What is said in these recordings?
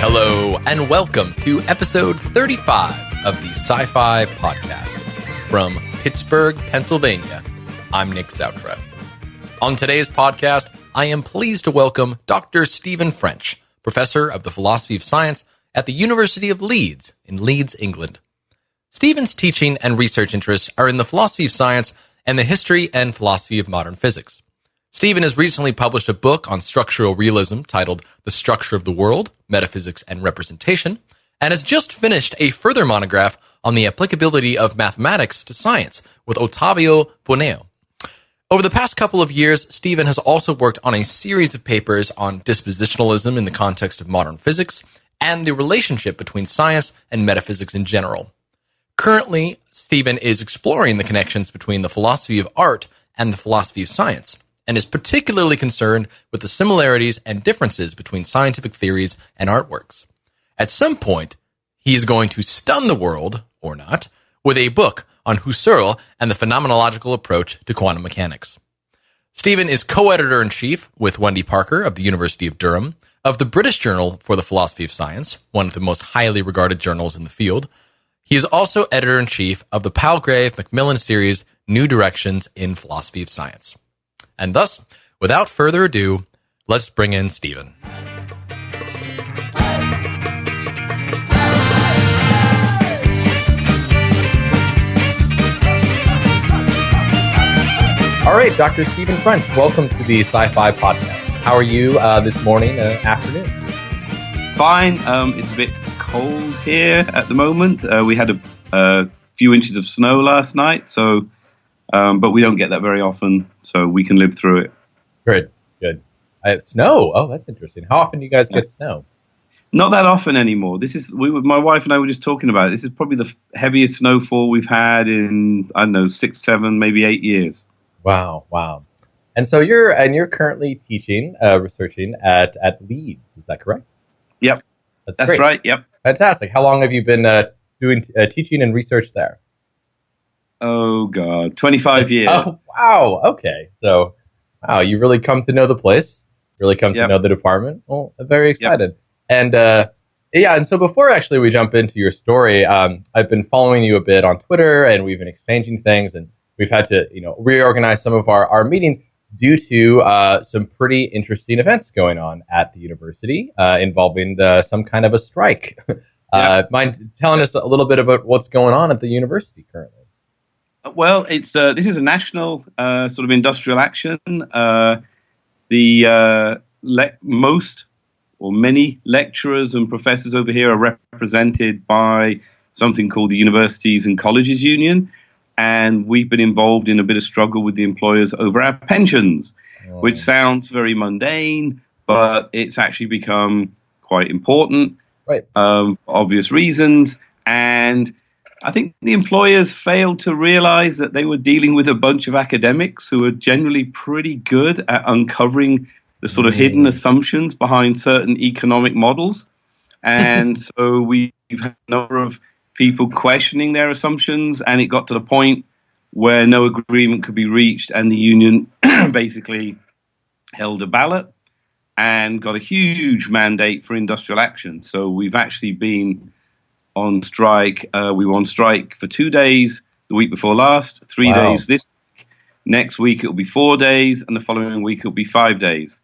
Hello, and welcome to episode 35 of the Sci-Fi Podcast. From Pittsburgh, Pennsylvania, I'm Nick Zoutra. On today's podcast, I am pleased to welcome Dr. Stephen French, Professor of the Philosophy of Science at the University of Leeds in Leeds, England. Stephen's teaching and research interests are in the philosophy of science and the history and philosophy of modern physics. Stephen has recently published a book on structural realism titled The Structure of the World, Metaphysics and Representation, and has just finished a further monograph on the applicability of mathematics to science with Ottavio Boneo. Over the past couple of years, Stephen has also worked on a series of papers on dispositionalism in the context of modern physics and the relationship between science and metaphysics in general. Currently, Stephen is exploring the connections between the philosophy of art and the philosophy of science, and is particularly concerned with the similarities and differences between scientific theories and artworks. At some point, he is going to stun the world, or not, with a book on Husserl and the phenomenological approach to quantum mechanics. Stephen is co-editor-in-chief with Wendy Parker of the University of Durham of the British Journal for the Philosophy of Science, one of the most highly regarded journals in the field. He is also editor-in-chief of the Palgrave Macmillan series, New Directions in Philosophy of Science. And thus, without further ado, let's bring in Stephen. All right, Dr. Stephen French, welcome to the Sci-Fi Podcast. How are you this morning, afternoon? Fine. It's a bit cold here at the moment. We had a few inches of snow last night, so but we don't get that very often, so we can live through it. Good. Snow? Oh, that's interesting. How often do you guys get snow? Not that often anymore. My wife and I were just talking about it. This is probably the heaviest snowfall we've had in, 6, 7, maybe 8 years. Wow. And so you're currently teaching, researching at Leeds. Is that correct? Yep. That's right. Yep. Fantastic. How long have you been doing teaching and research there? Oh, God. 25 years. Oh, wow. Okay. So, wow, you really come to know the place, really come to know the department. Well, I'm very excited. Yep. And so before actually we jump into your story, I've been following you a bit on Twitter, and we've been exchanging things, and we've had to, reorganize some of our meetings due to some pretty interesting events going on at the university involving some kind of a strike. Mind telling us a little bit about what's going on at the university currently? Well, this is a national sort of industrial action. Many lecturers and professors over here are represented by something called the Universities and Colleges Union, and we've been involved in a bit of struggle with the employers over our pensions, which sounds very mundane, but it's actually become quite important, right? For obvious reasons, and I think the employers failed to realize that they were dealing with a bunch of academics who are generally pretty good at uncovering the sort of hidden assumptions behind certain economic models. And so we've had a number of people questioning their assumptions, and it got to the point where no agreement could be reached, and the union basically held a ballot and got a huge mandate for industrial action. So we've actually been on strike. We were on strike for 2 days the week before last, 3 days this week. Next week it'll be 4 days, and the following week it'll be 5 days.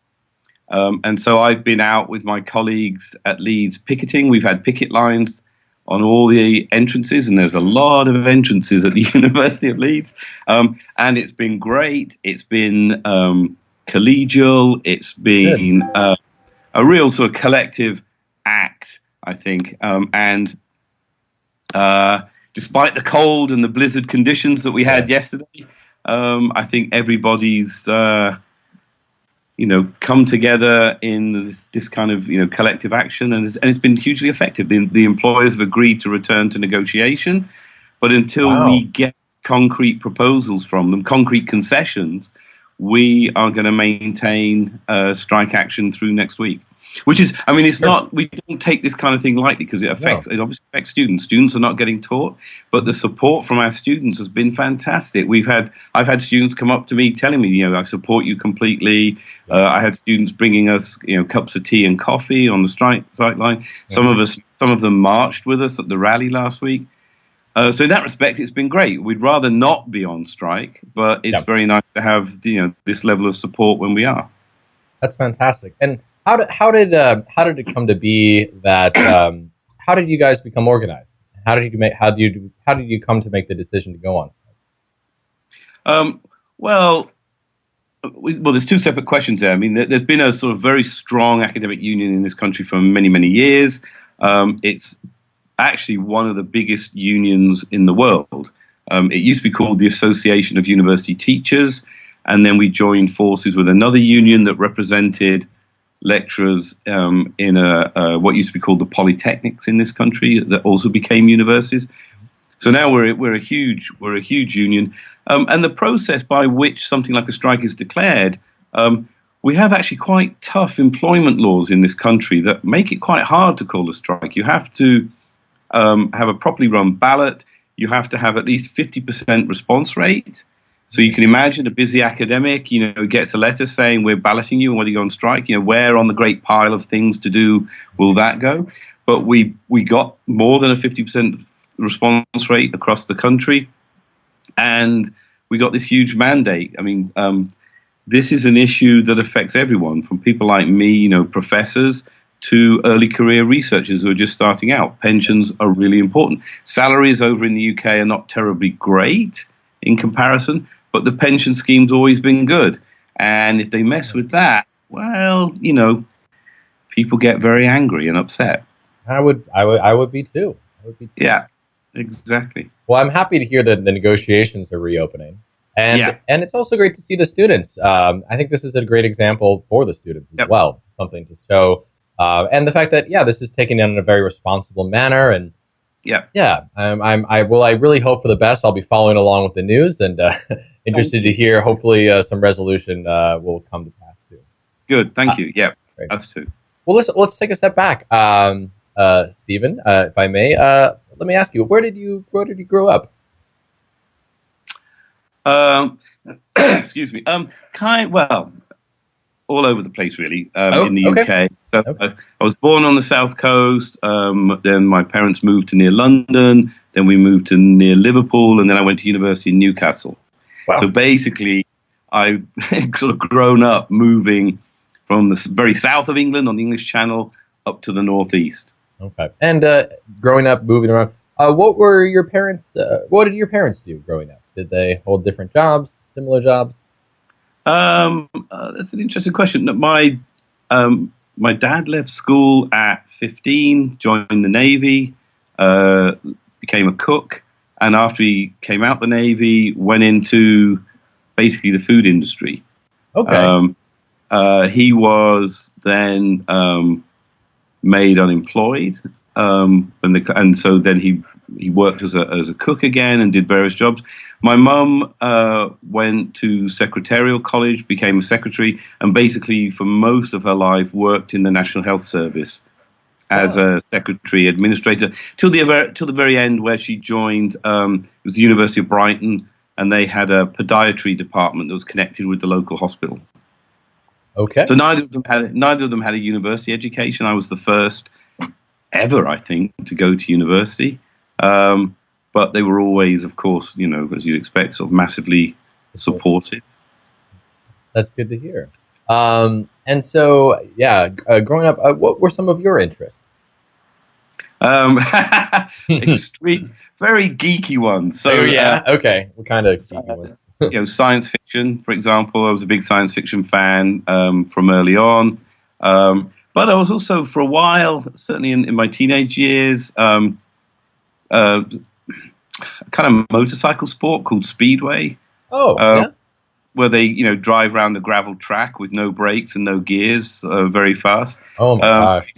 And so I've been out with my colleagues at Leeds picketing. We've had picket lines on all the entrances, and there's a lot of entrances at the University of Leeds. And it's been great. It's been collegial. It's been a real sort of collective act, I think. And despite the cold and the blizzard conditions that we had yesterday, I think everybody's come together in this kind of collective action, and it's been hugely effective. The employers have agreed to return to negotiation, but until we get concrete proposals from them, concrete concessions, we are going to maintain strike action through next week. Which is, I mean, it's Sure. not, we don't take this kind of thing lightly because it obviously affects students. Students are not getting taught, but the support from our students has been fantastic. I've had students come up to me telling me, I support you completely. I had students bringing us, cups of tea and coffee on the strike line. Some of them marched with us at the rally last week. So in that respect, it's been great. We'd rather not be on strike, but it's very nice to have, this level of support when we are. That's fantastic. And how did it come to be that? How did you guys become organized? How did you come to make the decision to go on strike? Well, there's two separate questions there. I mean, there's been a sort of very strong academic union in this country for many, many years. It's actually one of the biggest unions in the world. It used to be called the Association of University Teachers, and then we joined forces with another union that represented lecturers in what used to be called the polytechnics in this country that also became universities. So now we're a huge union, and the process by which something like a strike is declared. We have actually quite tough employment laws in this country that make it quite hard to call a strike. You have to have a properly run ballot. You have to have at least 50% response rate. So you can imagine a busy academic, gets a letter saying we're balloting you and whether you go on strike, where on the great pile of things to do will that go? But we got more than a 50% response rate across the country, and we got this huge mandate. I mean, this is an issue that affects everyone, from people like me, professors, to early career researchers who are just starting out. Pensions are really important. Salaries over in the UK are not terribly great in comparison, but the pension scheme's always been good. And if they mess with that, well, people get very angry and upset. I would be too. Yeah, exactly. Well, I'm happy to hear that the negotiations are reopening. And it's also great to see the students. I think this is a great example for the students as well, something to show. And the fact that, this is taken in a very responsible manner. And I really hope for the best. I'll be following along with the news and interested to hear, hopefully, some resolution will come to pass too. Good. Thank you. Yeah, great. That's too. Well, let's take a step back. Stephen, if I may, let me ask you, where did you grow up? Excuse me. All over the place, really, in the UK. So I was born on the South Coast. Then my parents moved to near London. Then we moved to near Liverpool, and then I went to university in Newcastle. Wow. So basically, I've sort of grown up moving from the very south of England on the English Channel up to the northeast. Okay. And growing up, moving around, what were your parents? What did your parents do growing up? Did they hold different jobs, similar jobs? That's an interesting question. My dad left school at 15, joined the Navy, became a cook, and after he came out the Navy, went into basically the food industry. Okay. He was then made unemployed, and so then he worked as a cook again and did various jobs. My mum went to secretarial college, became a secretary, and basically for most of her life worked in the National Health Service as a secretary administrator till the very end, where she joined. It was the University of Brighton, and they had a podiatry department that was connected with the local hospital. Okay. So neither of them had a university education. I was the first ever, I think, to go to university. But they were always, of course, as you'd expect, sort of massively supportive. That's good to hear. And so, growing up, what were some of your interests? Extreme, very geeky ones. So, okay. What kind of geeky ones? Science fiction, for example. I was a big science fiction fan from early on. But I was also, for a while, certainly in my teenage years, a kind of motorcycle sport called Speedway. Where they, drive around the gravel track with no brakes and no gears, very fast. Oh my gosh!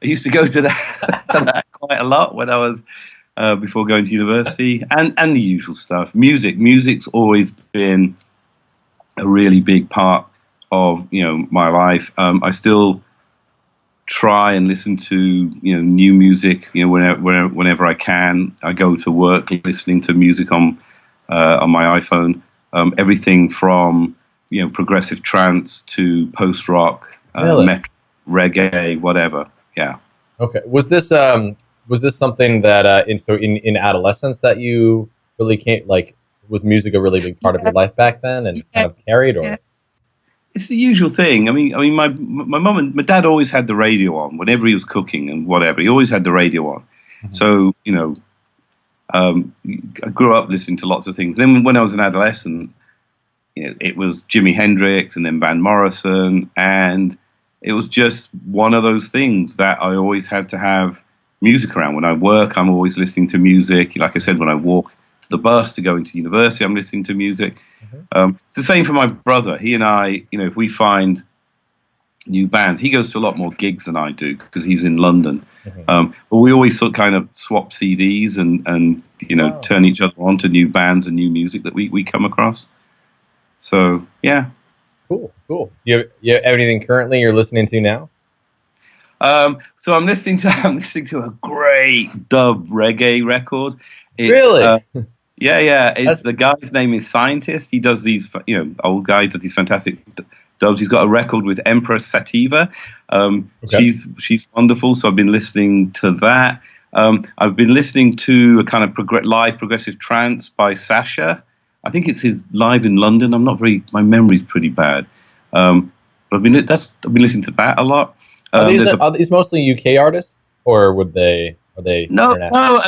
I used to go to that quite a lot when I was before going to university, and the usual stuff. Music's always been a really big part of my life. I still try and listen to new music. Whenever I can. I go to work listening to music on my iPhone. Everything from progressive trance to post rock, Really? metal, reggae, whatever. Yeah. Okay. Was this something that in adolescence that you really can't like? Was music a really big part of your life back then, and kind of carried, Yeah. or? It's the usual thing. My mum and my dad always had the radio on whenever he was cooking and whatever. He always had the radio on. Mhm. So I grew up listening to lots of things. Then when I was an adolescent, it was Jimi Hendrix and then Van Morrison, and it was just one of those things that I always had to have music around. When I work, I'm always listening to music. Like I said, when I walk to the bus to go into university, I'm listening to music. It's the same for my brother. He and I, if we find new bands, he goes to a lot more gigs than I do because he's in London. But we always kind of swap CDs and turn each other on to new bands and new music that we come across. So yeah. Cool. You have anything currently you're listening to now? So I'm listening to a great dub reggae record. Really? Yeah. The guy's name is Scientist. He does these, old guy does these fantastic dubs. He's got a record with Empress Sativa. Okay. She's wonderful. So I've been listening to that. I've been listening to a kind of live progressive trance by Sasha. I think it's his live in London. My memory's pretty bad. But I've been listening to that a lot. Are these mostly UK artists, or are they No, international?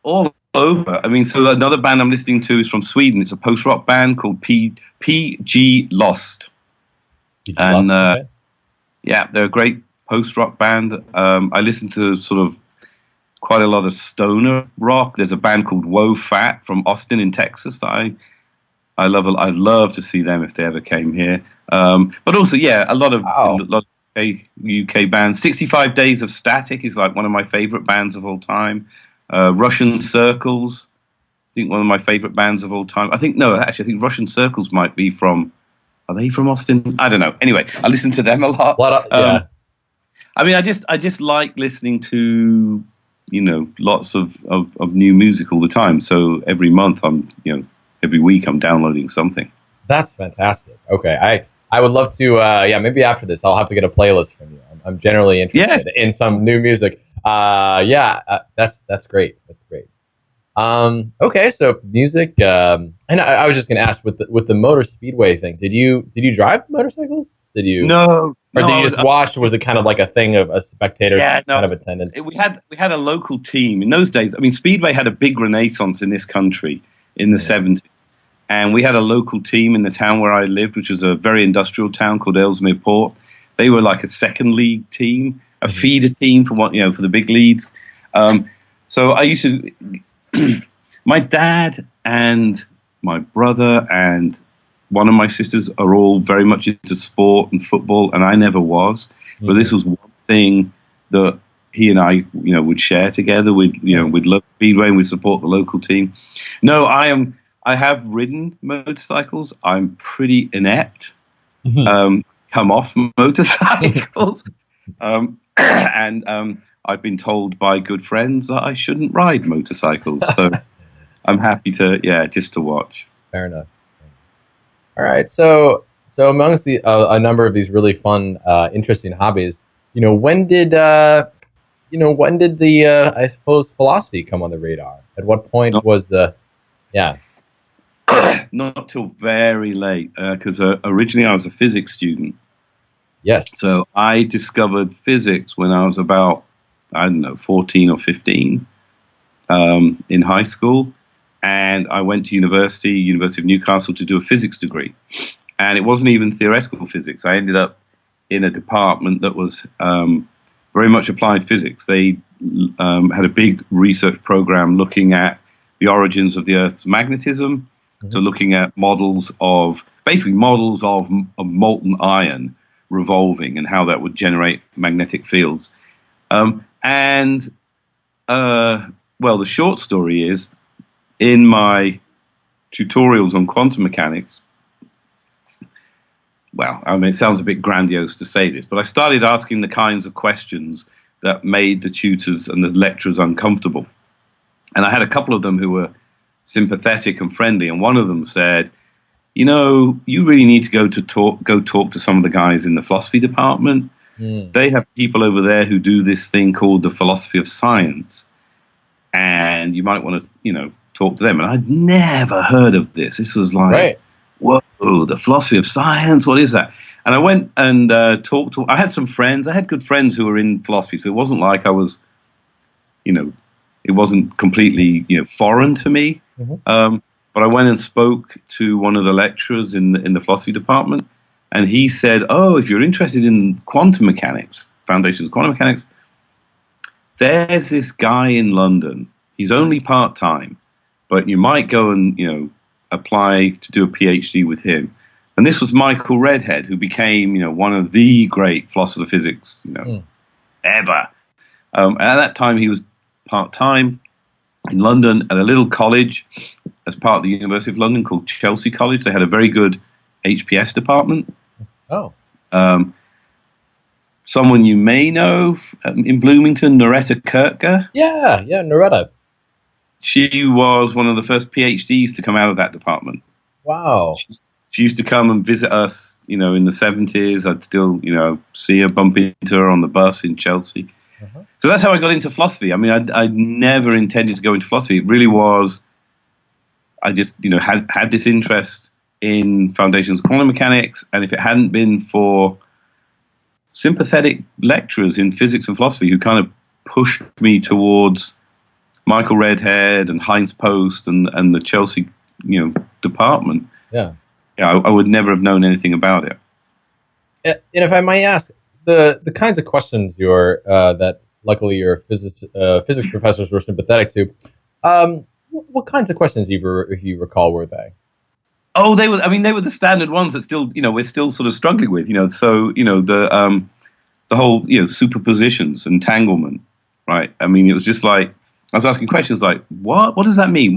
all over. So another band I'm listening to is from Sweden. It's a post-rock band called PG Lost. And Okay. yeah, they're a great post-rock band. I listen to sort of quite a lot of stoner rock. There's a band called Woe Fat from Austin in Texas that I love. I'd love to see them if they ever came here. But also, yeah, a lot of UK bands. 65 Days of Static is like one of my favorite bands of all time. Russian Circles, I think one of my favorite bands of all time. I think Russian Circles might be are they from Austin? I don't know. Anyway, I listen to them a lot. Yeah. I just like listening to, lots of new music all the time. So every month every week I'm downloading something. That's fantastic. Okay, I would love to. Maybe after this, I'll have to get a playlist from you. I'm generally interested in some new music. That's great. That's great. Okay, so music. And I was just going to ask with the motor speedway thing. Did you drive motorcycles? Did you? No. Or did you just watch? Was it kind of like a thing of a spectator kind of attendance? We had a local team in those days. Speedway had a big renaissance in this country in the 70s. And we had a local team in the town where I lived, which was a very industrial town called Ellesmere Port. They were like a second league team, a feeder team for for the big leagues. So I used to, my dad and my brother and one of my sisters are all very much into sport and football, and I never was. But this was one thing that he and I, would share together. We'd love Speedway and we'd support the local team. No, I have ridden motorcycles. I'm pretty inept. Come off motorcycles. And I've been told by good friends that I shouldn't ride motorcycles. So I'm happy to, just to watch. Fair enough. All right. So amongst a number of these really fun, interesting hobbies, when did the I suppose philosophy come on the radar? At what point was Not till very late, because originally I was a physics student. Yes. So I discovered physics when I was about, 14 or 15, in high school. And I went to University of Newcastle, to do a physics degree. And it wasn't even theoretical physics. I ended up in a department that was very much applied physics. They had a big research program looking at the origins of the Earth's magnetism. So looking at models of molten iron revolving and how that would generate magnetic fields. The short story is, in my tutorials on quantum mechanics, well, I mean, it sounds a bit grandiose to say this, but I started asking the kinds of questions that made the tutors and the lecturers uncomfortable. And I had a couple of them who were sympathetic and friendly, and one of them said, you know, you really need to go talk to some of the guys in the philosophy department. They have people over there who do this thing called the philosophy of science, and you might want to, you know, talk to them. And I'd never heard of this. This was like, whoa, the philosophy of science, what is that? And I went and talked to, I had some friends, I had good friends who were in philosophy, so it wasn't like I was, you know, it wasn't completely, you know, foreign to me. But I went and spoke to one of the lecturers in the philosophy department, and he said, oh, if you're interested in quantum mechanics, foundations of quantum mechanics, there's this guy in London. He's only part-time, but you might go and, you know, apply to do a PhD with him. And this was Michael Redhead, who became, you know, one of the great philosophers of physics, you know, ever. At that time, he was part-time in London at a little college as part of the University of London called Chelsea College. They had a very good HPS department. Someone you may know in Bloomington, Noretta Kirker. Yeah, Noretta. She was one of the first PhDs to come out of that department. Wow. She used to come and visit us, you know, in the 70s. I'd still, you know, see her, bump into her on the bus in Chelsea. So that's how I got into philosophy. I mean, I never intended to go into philosophy. It really was, I just, you know, had this interest in foundations of quantum mechanics, and if it hadn't been for sympathetic lecturers in physics and philosophy who kind of pushed me towards Michael Redhead and Heinz Post and the Chelsea, you know, department, I would never have known anything about it. And if I might ask, the kinds of questions that luckily your physics professors were sympathetic to, what kinds of questions, if you recall, were they? Oh, they were the standard ones that still, you know, we're still sort of struggling with, you know. So, you know, the whole, you know, superpositions, entanglement, right? I mean, it was just like I was asking questions like, what does that mean?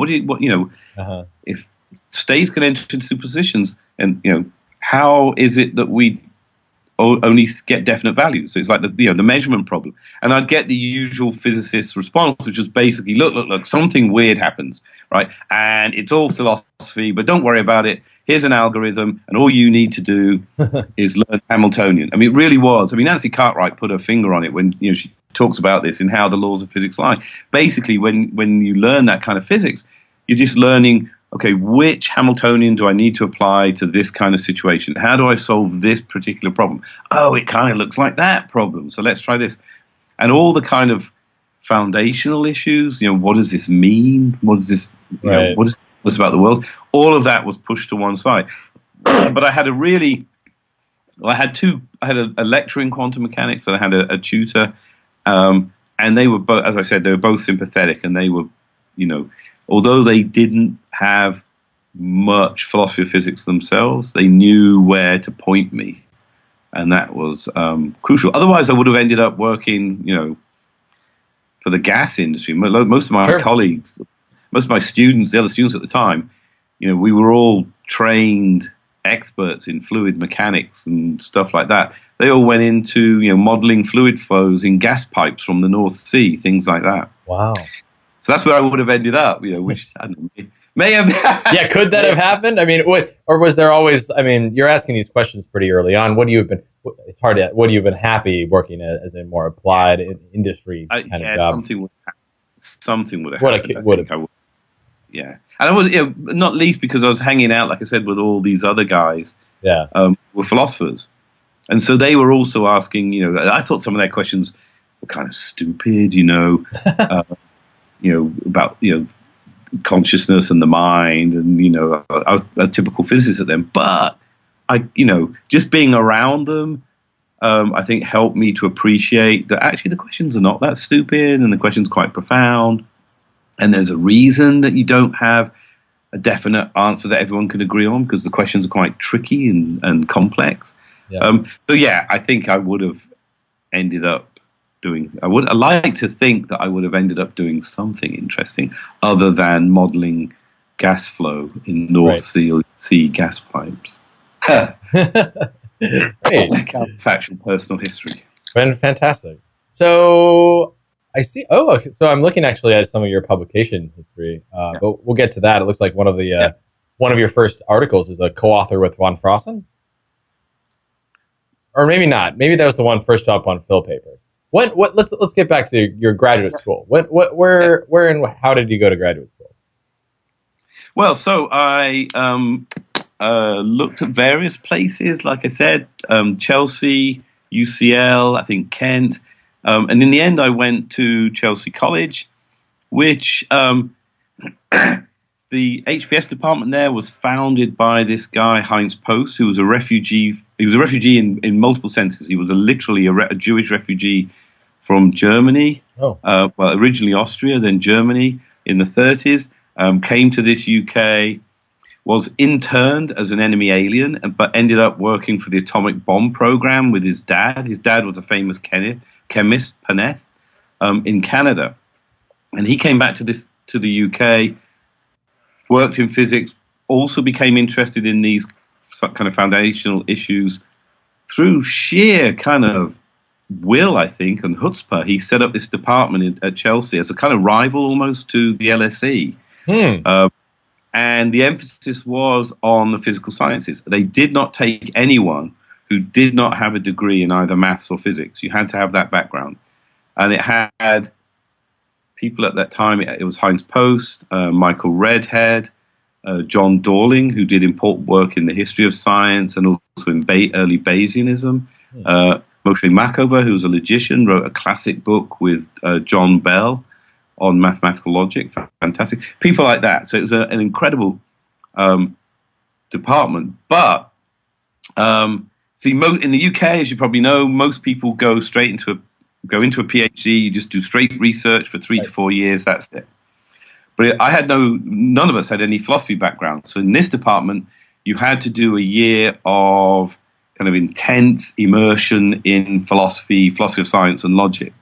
If states can enter into superpositions, and, you know, how is it that we only get definite values? So it's like the measurement problem. And I'd get the usual physicist response, which is basically, look, something weird happens, right? And it's all philosophy, but don't worry about it. Here's an algorithm, and all you need to do is learn Hamiltonian. I mean, it really was. I mean, Nancy Cartwright put her finger on it when, you know, she talks about this in How the Laws of Physics Lie. Basically, when you learn that kind of physics, you're just learning, okay, which Hamiltonian do I need to apply to this kind of situation? How do I solve this particular problem? Oh, it kind of looks like that problem, so let's try this. And all the kind of foundational issues, you know, what does this mean? What is this? You know, what is this about the world? All of that was pushed to one side. But I had I had a lecturer in quantum mechanics, and I had a tutor, and they were both, as I said, they were both sympathetic, and they were, you know, although they didn't have much philosophy of physics themselves, they knew where to point me, and that was crucial. Otherwise, I would have ended up working, you know, for the gas industry. Most of my colleagues, most of my students, the other students at the time, you know, we were all trained experts in fluid mechanics and stuff like that. They all went into, you know, modeling fluid flows in gas pipes from the North Sea, things like that. Wow. So that's where I would have ended up, you know, which I don't know, may have. Yeah, could that have happened? I mean, or was there always? I mean, you're asking these questions pretty early on. What do you have been? It's hard to. What do you have been happy working as a more applied industry kind of job? Something would have. Yeah, and I was, you know, not least because I was hanging out, like I said, with all these other guys. Yeah, were philosophers, and so they were also asking. You know, I thought some of their questions were kind of stupid. You know. You know, about, you know, consciousness and the mind, and, you know, a typical physicist at them. But you know, just being around them, I think helped me to appreciate that actually the questions are not that stupid, and the questions are quite profound, and there's a reason that you don't have a definite answer that everyone can agree on, because the questions are quite tricky and complex. Yeah. So yeah, I think I would have ended up I like to think that I would have ended up doing something interesting other than modeling gas flow in North Sea gas pipes. Great. Counterfactual personal history. Fantastic. So I see. Oh, okay, so I'm looking actually at some of your publication history, but we'll get to that. It looks like one of your first articles is a co-author with von Frossen, or maybe not. Maybe that was the one first up on Phil papers. Let's get back to your graduate school. Where and how did you go to graduate school? Well, so I looked at various places, like I said, Chelsea, UCL, I think Kent. And in the end, I went to Chelsea College, which the HPS department there was founded by this guy, Heinz Post, who was a refugee. He was a refugee in multiple senses. He was literally a Jewish refugee from Germany, well, originally Austria, then Germany in the 30s, came to this UK, was interned as an enemy alien, but ended up working for the atomic bomb program with his dad. His dad was a famous chemist, Paneth, in Canada. And he came back to the UK, worked in physics, also became interested in these kind of foundational issues through sheer kind of will, I think, and chutzpah. He set up this department at Chelsea as a kind of rival almost to the LSE. And the emphasis was on the physical sciences. They did not take anyone who did not have a degree in either maths or physics. You had to have that background. And it had people at that time. It was Heinz Post, Michael Redhead, John Dorling, who did important work in the history of science and also in early Bayesianism. Moshe Makover, who was a logician, wrote a classic book with John Bell on mathematical logic. Fantastic. People like that. So it was an incredible department. But see, in the UK, as you probably know, most people go into a PhD. You just do straight research for 3 to 4 years. That's it. But none of us had any philosophy background. So in this department, you had to do a year of kind of intense immersion in philosophy of science and logic.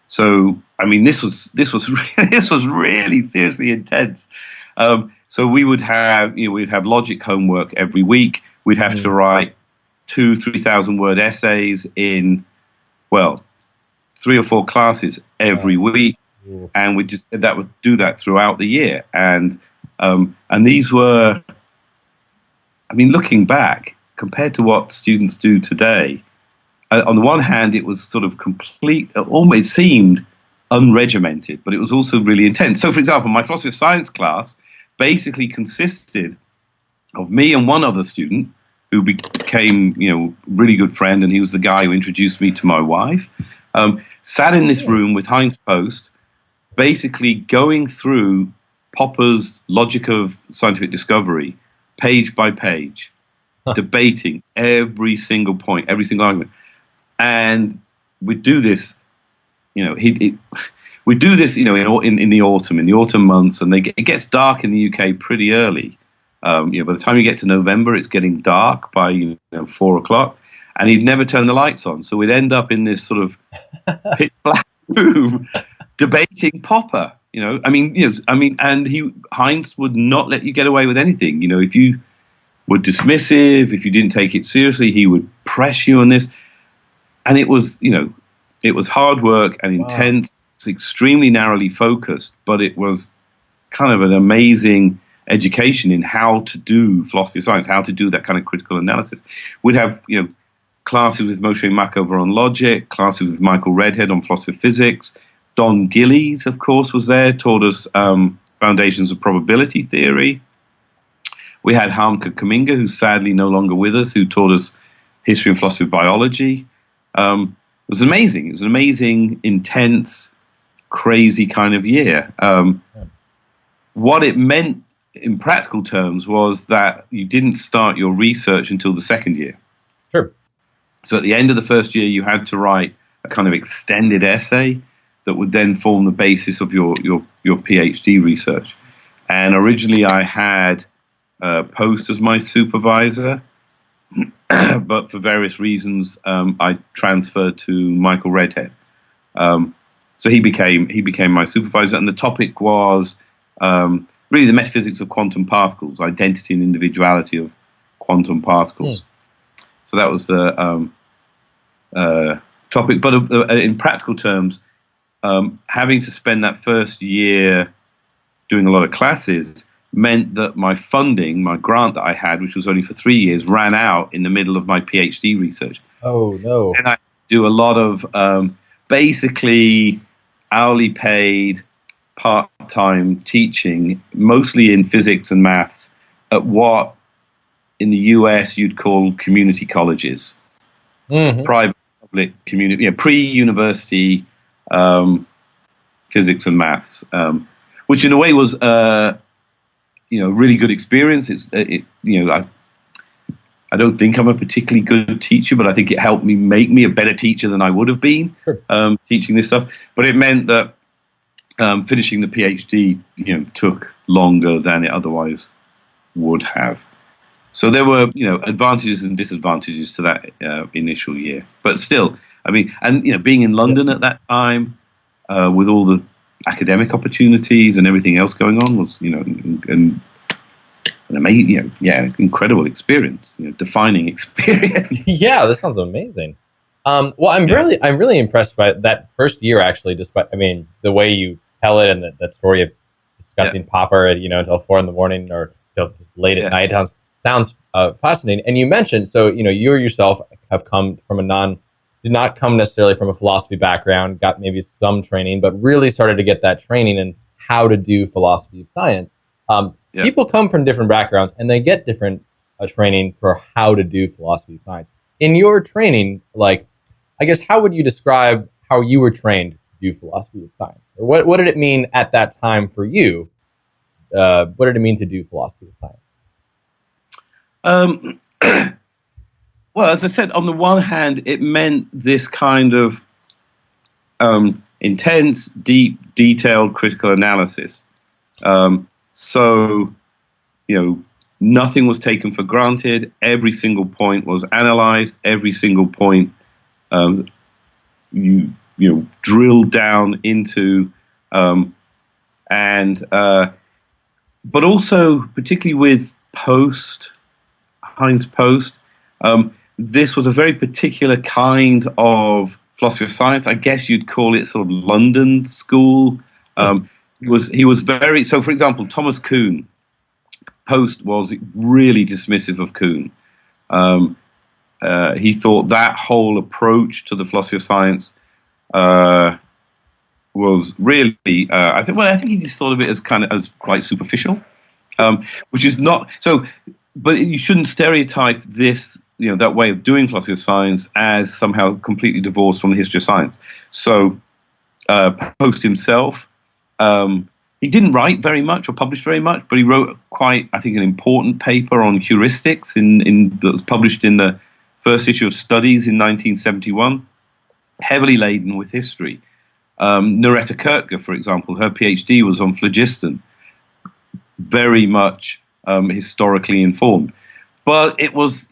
So, I mean, this was really seriously intense. So we'd have logic homework every week. We'd have to write 2,000-3,000 word essays in, 3 or 4 classes every week. And we would do that throughout the year. And these were, I mean, looking back, compared to what students do today, on the one hand, it was sort of complete, almost seemed unregimented, but it was also really intense. So, for example, my philosophy of science class basically consisted of me and one other student who became, really good friend, and he was the guy who introduced me to my wife, sat in this room with Heinz Post, basically going through Popper's Logic of Scientific Discovery, page by page, debating every single point, every single argument. And we'd do this, we'd do this, in the autumn months, and it gets dark in the UK pretty early. By the time you get to November, it's getting dark by 4 o'clock, and he'd never turn the lights on. So we'd end up in this sort of pitch black room debating Popper. And Heinz would not let you get away with anything. If you were dismissive, if you didn't take it seriously, he would press you on this. And it was hard work and intense. It's extremely narrowly focused, but it was kind of an amazing education in how to do philosophy of science, how to do that kind of critical analysis. We'd have, classes with Moshe Makover on logic, classes with Michael Redhead on philosophy of physics. Don Gillies, of course, was there, taught us foundations of probability theory. We had Harmke Kaminga, who's sadly no longer with us, who taught us history and philosophy of biology. It was amazing. It was an amazing, intense, crazy kind of year. What it meant in practical terms was that you didn't start your research until the second year. Sure. So at the end of the first year, you had to write a kind of extended essay that would then form the basis of your PhD research. And originally I had Post as my supervisor, but for various reasons, I transferred to Michael Redhead. So he became my supervisor, and the topic was really the metaphysics of quantum particles, identity and individuality of quantum particles. So that was the topic. But in practical terms, having to spend that first year doing a lot of classes meant that my funding, my grant that I had, which was only for 3 years, ran out in the middle of my PhD research. Oh, no. And I do a lot of basically hourly paid part-time teaching, mostly in physics and maths, at what in the US you'd call community colleges, private, public, community, pre-university physics and maths, which in a way was a really good experience. I don't think I'm a particularly good teacher, but I think it helped me make me a better teacher than I would have been teaching this stuff. But it meant that finishing the PhD, took longer than it otherwise would have. So there were, advantages and disadvantages to that initial year. But still, I mean, and being in London at that time, with all the academic opportunities and everything else going on was, an amazing, incredible experience, defining experience. Yeah, this sounds amazing. Well, I'm really impressed by that first year, actually. Despite, the way you tell it and that story of discussing Popper at until 4 a.m. or just late at night sounds fascinating. And you mentioned, so you yourself have come from did not come necessarily from a philosophy background, got maybe some training, but really started to get that training in how to do philosophy of science. People come from different backgrounds and they get different training for how to do philosophy of science. In your training, I guess, how would you describe how you were trained to do philosophy of science? Or what did it mean at that time for you? What did it mean to do philosophy of science? Well, as I said, on the one hand, it meant this kind of intense, deep, detailed critical analysis. So, nothing was taken for granted. Every single point was analyzed. Every single point you drilled down into, but also particularly with Heinz Post, this was a very particular kind of philosophy of science. I guess you'd call it sort of London school. He was very, so for example, Thomas Kuhn, Post was really dismissive of Kuhn. He thought that whole approach to the philosophy of science was really, I think he just thought of it as quite superficial, which is not so. But you shouldn't stereotype this, that way of doing philosophy of science as somehow completely divorced from the history of science. So Post himself, he didn't write very much or publish very much, but he wrote quite, I think, an important paper on heuristics that was published in the first issue of Studies in 1971, heavily laden with history. Noretta Koertger, for example, her PhD was on phlogiston, very much historically informed. But it was,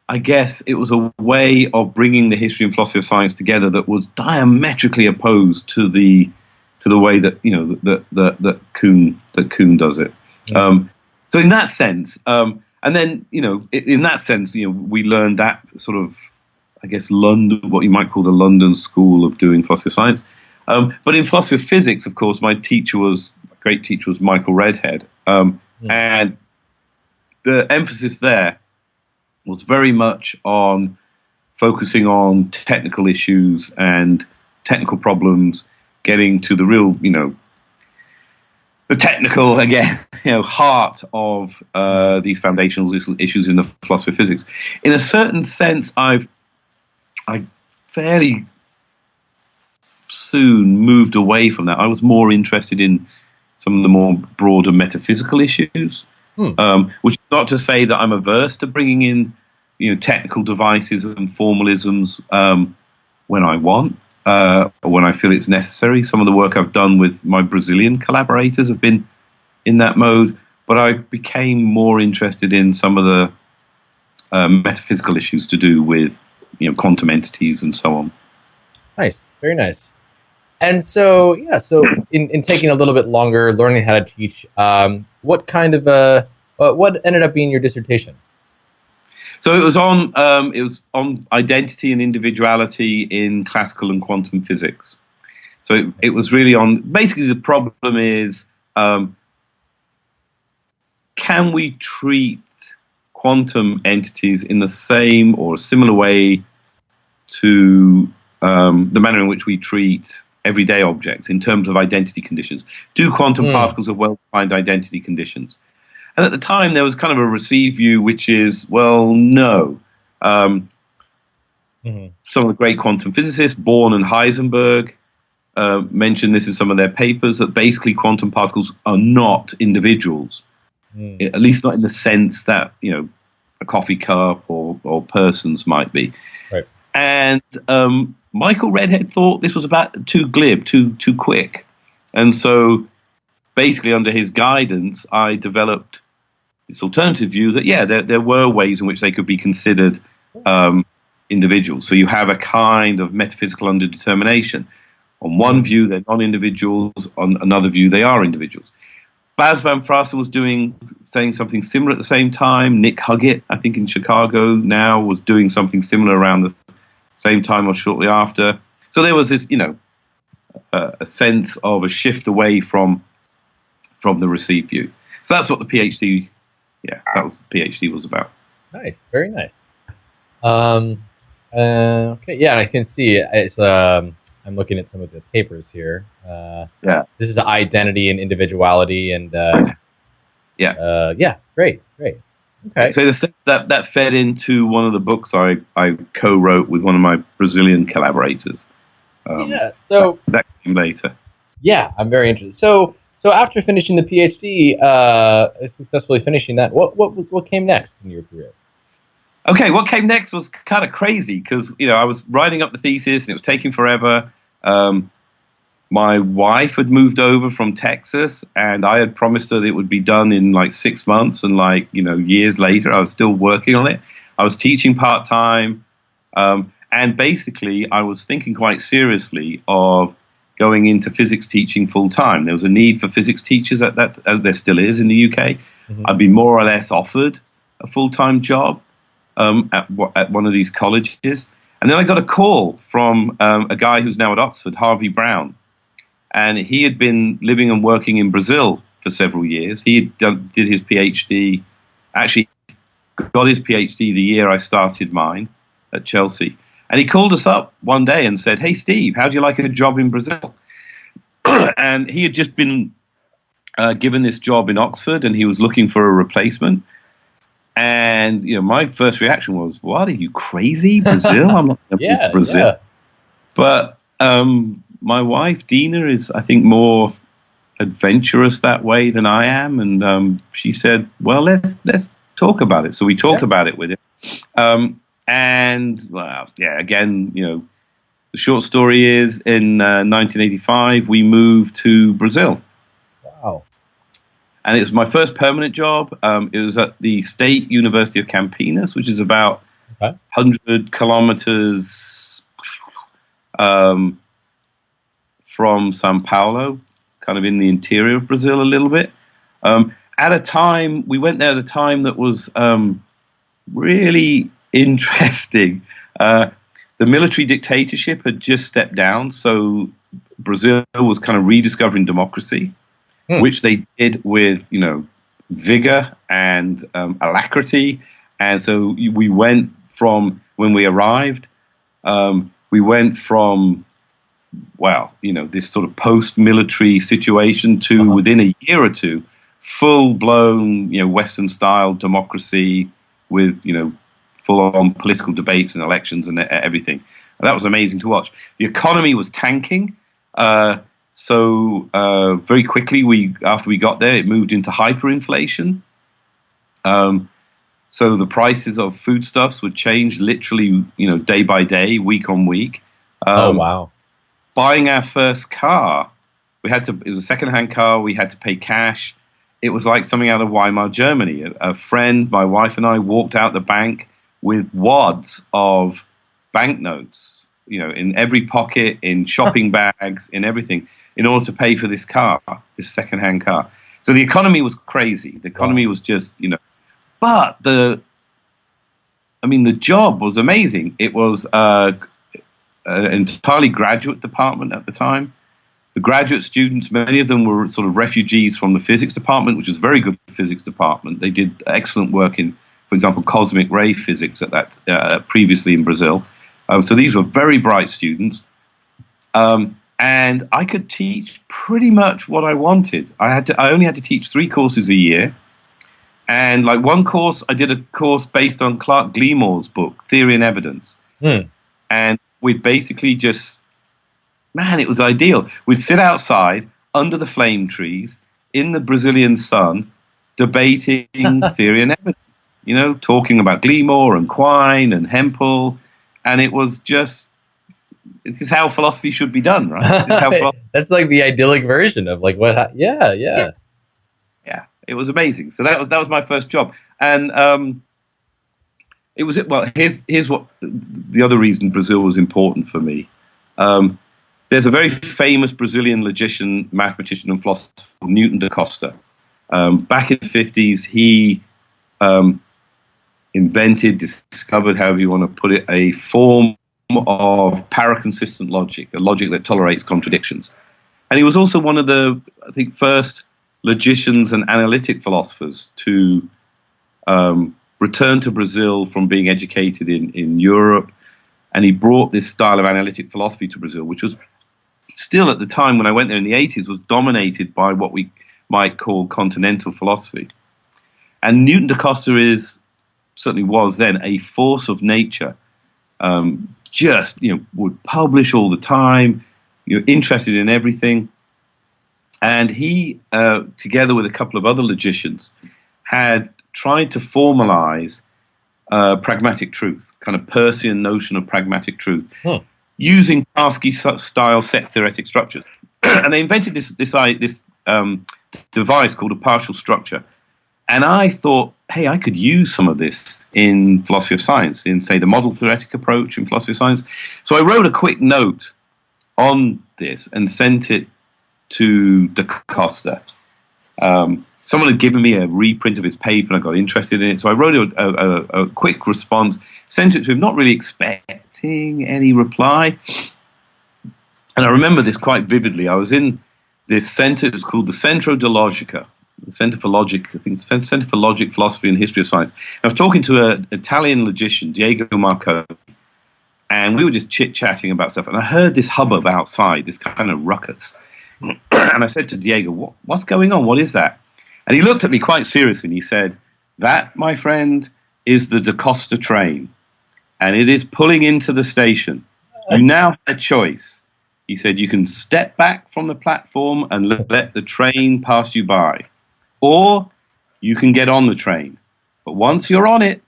I guess it was a way of bringing the history and philosophy of science together that was diametrically opposed to the way that that Kuhn does it. So in that sense, and then in that sense, we learned that sort of, I guess, London, what you might call the London school of doing philosophy of science. But in philosophy of physics, of course, my great teacher was Michael Redhead, and the emphasis there was very much on focusing on technical issues and technical problems, getting to the real, the technical, again, heart of these foundational issues in the philosophy of physics. In a certain sense, I fairly soon moved away from that. I was more interested in some of the more broader metaphysical issues, which is not to say that I'm averse to bringing in, technical devices and formalisms when I want, or when I feel it's necessary. Some of the work I've done with my Brazilian collaborators have been in that mode, but I became more interested in some of the metaphysical issues to do with, quantum entities and so on. Nice, very nice. And so, in taking a little bit longer, learning how to teach, what ended up being your dissertation? So it was on identity and individuality in classical and quantum physics. So it was really on, basically the problem is, can we treat quantum entities in the same or similar way to the manner in which we treat everyday objects in terms of identity conditions? Do quantum particles have well-defined identity conditions? And at the time, there was kind of a received view, which is, well, no. Some of the great quantum physicists, Born and Heisenberg, mentioned this in some of their papers, that basically quantum particles are not individuals, at least not in the sense that, a coffee cup or persons might be. Right. And Michael Redhead thought this was about too glib, too quick. And so basically under his guidance, I developed this alternative view that, there were ways in which they could be considered individuals. So you have a kind of metaphysical underdetermination. On one view, they're non-individuals. On another view, they are individuals. Bas van Fraassen was saying something similar at the same time. Nick Huggett, I think in Chicago now, was doing something similar around the same time or shortly after. So there was this, a sense of a shift away from the received view. So that's what the PhD, was about. Nice, very nice. Okay, yeah, I can see it's. I'm looking at some of the papers here. This is identity and individuality, and great. Okay. So the sense that fed into one of the books I co-wrote with one of my Brazilian collaborators. So that came later. Yeah, I'm very interested. So after finishing the PhD, successfully finishing that, what came next in your career? Okay, what came next was kind of crazy because, I was writing up the thesis and it was taking forever. My wife had moved over from Texas and I had promised her that it would be done in like 6 months, and years later, I was still working on it. I was teaching part-time. And basically I was thinking quite seriously of going into physics teaching full-time. There was a need for physics teachers there still is in the UK. I'd be more or less offered a full-time job at one of these colleges. And then I got a call from a guy who's now at Oxford, Harvey Brown. And he had been living and working in Brazil for several years. He did his PhD, actually got his PhD the year I started mine at Chelsea. And he called us up one day and said, "Hey, Steve, how do you like a job in Brazil?" And he had just been given this job in Oxford and he was looking for a replacement. And, my first reaction was, "What, are you crazy? Brazil? I'm not going to move to Brazil." Yeah. But my wife, Dina, is, I think, more adventurous that way than I am. And she said, "Well, let's talk about it." So we talked about it with him. Again, the short story is in 1985, we moved to Brazil. Wow. And it was my first permanent job. It was at the State University of Campinas, which is about 100 kilometers from Sao Paulo, kind of in the interior of Brazil a little bit. We went there at a time that was really interesting. The military dictatorship had just stepped down, so Brazil was kind of rediscovering democracy, which they did with, vigor and alacrity. And so we went from, when we arrived, this sort of post-military situation to within a year or two, full-blown, Western-style democracy with, full-on political debates and elections and everything. And that was amazing to watch. The economy was tanking. So very quickly, after we got there, it moved into hyperinflation. So the prices of foodstuffs would change literally, day by day, week on week. Oh, wow. Buying our first car, it was a second-hand car, we had to pay cash. It was like something out of Weimar, Germany. A friend, my wife and I, walked out the bank with wads of banknotes, in every pocket, in shopping bags, in everything, in order to pay for this car, this second-hand car. So the economy was crazy. The economy was just, but the I mean, the job was amazing. It was an entirely graduate department at the time. The graduate students, many of them were sort of refugees from the physics department, which is a very good physics department. They did excellent work in, for example, cosmic ray physics at that previously in Brazil. So these were very bright students. And I could teach pretty much what I wanted. I only had to teach 3 courses a year. And like one course, I did a course based on Clark Gleamore's book, Theory and Evidence. And we basically just, man, it was ideal. We'd sit outside under the flame trees in the Brazilian sun, debating theory and evidence, you know, talking about Gleamore and Quine and Hempel. And it was just, this is how philosophy should be done, right? That's like the idyllic version of like what, yeah. Yeah, it was amazing. So that was my first job. And it was, well, here's what, the other reason Brazil was important for me. There's a very famous Brazilian logician, mathematician, and philosopher, Newton da Costa. Back in the 50s, he discovered, however you want to put it, a form of paraconsistent logic, a logic that tolerates contradictions. And he was also one of the, I think, first logicians and analytic philosophers to return to Brazil from being educated in Europe. And he brought this style of analytic philosophy to Brazil, which was still at the time when I went there in the 80s, was dominated by what we might call continental philosophy. And Newton da Costa certainly was then a force of nature. Just, would publish all the time, interested in everything. And he, together with a couple of other logicians, had tried to formalize pragmatic truth, kind of Peircean notion of pragmatic truth, using Tarski-style set theoretic structures. And they invented this device called a partial structure. And I thought, hey, I could use some of this in philosophy of science, in, say, the model theoretic approach in philosophy of science. So I wrote a quick note on this and sent it to da Costa. Someone had given me a reprint of his paper and I got interested in it. So I wrote a quick response, sent it to him, not really expecting any reply. And I remember this quite vividly. I was in this center, it was called the Centro de Logica, the Center for Logic, I think it's Center for Logic, Philosophy and History of Science. I was talking to an Italian logician, Diego Marconi, and we were just chit-chatting about stuff. And I heard this hubbub outside, this kind of ruckus. And I said to Diego, what's going on? What is that? And he looked at me quite seriously and he said, that, my friend, is the da Costa train. And it is pulling into the station. You now have a choice. He said, you can step back from the platform and let the train pass you by. Or you can get on the train. But once you're on it,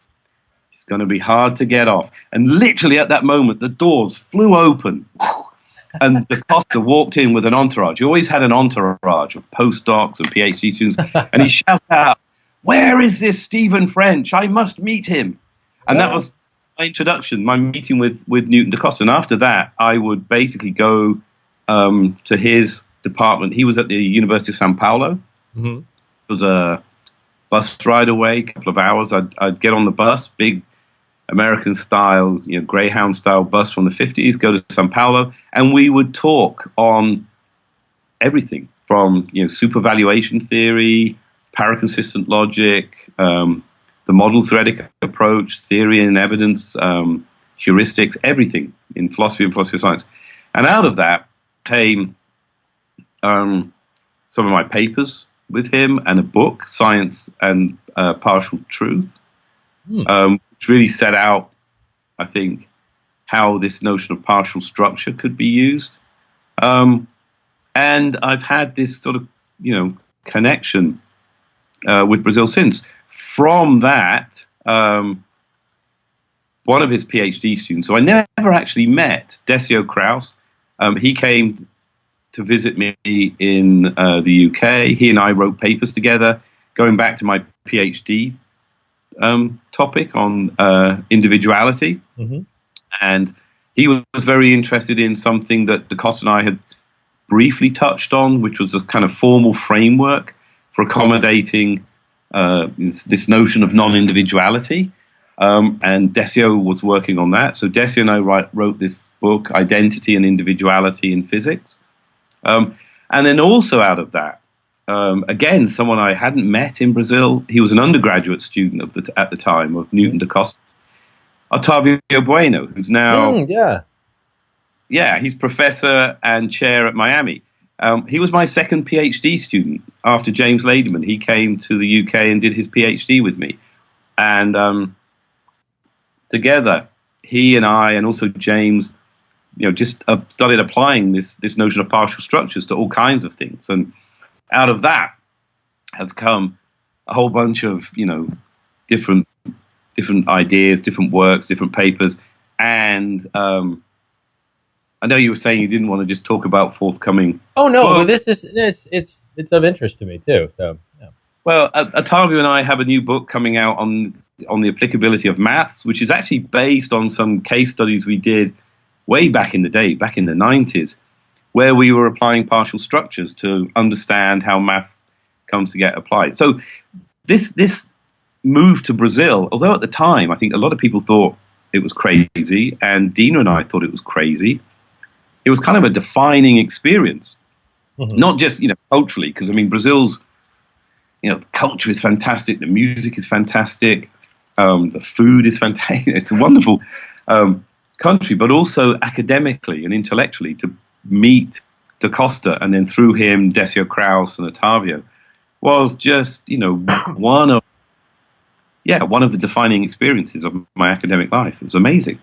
it's going to be hard to get off. And literally at that moment, the doors flew open. And da Costa walked in with an entourage. He always had an entourage of postdocs and PhD students. And he shouted out, where is this Stephen French? I must meet him. And that was my introduction, my meeting with Newton da Costa. And after that, I would basically go to his department. He was at the University of Sao Paulo. Mm-hmm. It was a bus ride away, a couple of hours. I'd get on the bus, big American style, Greyhound style bus from the 50s, go to Sao Paulo, and we would talk on everything from, supervaluation theory, paraconsistent logic, the model theoretic approach, theory and evidence, heuristics, everything in philosophy and philosophy of science. And out of that came some of my papers with him and a book, Science and Partial Truth, which really set out, I think, how this notion of partial structure could be used. And I've had this sort of, connection with Brazil since. From that, one of his PhD students, so I never actually met, Decio Kraus, he came to visit me in the UK. He and I wrote papers together, going back to my PhD topic on individuality. Mm-hmm. And he was very interested in something that da Costa and I had briefly touched on, which was a kind of formal framework for accommodating this notion of non-individuality. And Decio was working on that. So Decio and I wrote this book, Identity and Individuality in Physics. And then also out of that, again, someone I hadn't met in Brazil. He was an undergraduate student at the time of Newton da Costa, Otávio Bueno, who's now he's professor and chair at Miami. He was my second PhD student after James Ladyman. He came to the UK and did his PhD with me, and together he and I, and also James, just started applying this notion of partial structures to all kinds of things. And out of that has come a whole bunch of different ideas, different works, different papers. And I know you were saying you didn't want to just talk about forthcoming. Oh no, but this is it's of interest to me too. So yeah. Well, Otávio and I have a new book coming out on the applicability of maths, which is actually based on some case studies we did way back in the day, back in the 90s, where we were applying partial structures to understand how maths comes to get applied. So this move to Brazil, although at the time I think a lot of people thought it was crazy, and Dina and I thought it was crazy, it was kind of a defining experience. Mm-hmm. Not just culturally, because I mean Brazil's the culture is fantastic, the music is fantastic, the food is fantastic. It's a wonderful country, but also academically and intellectually, to meet da Costa and then through him Decio Kraus and Otávio was just one of the defining experiences of my academic life. It was amazing.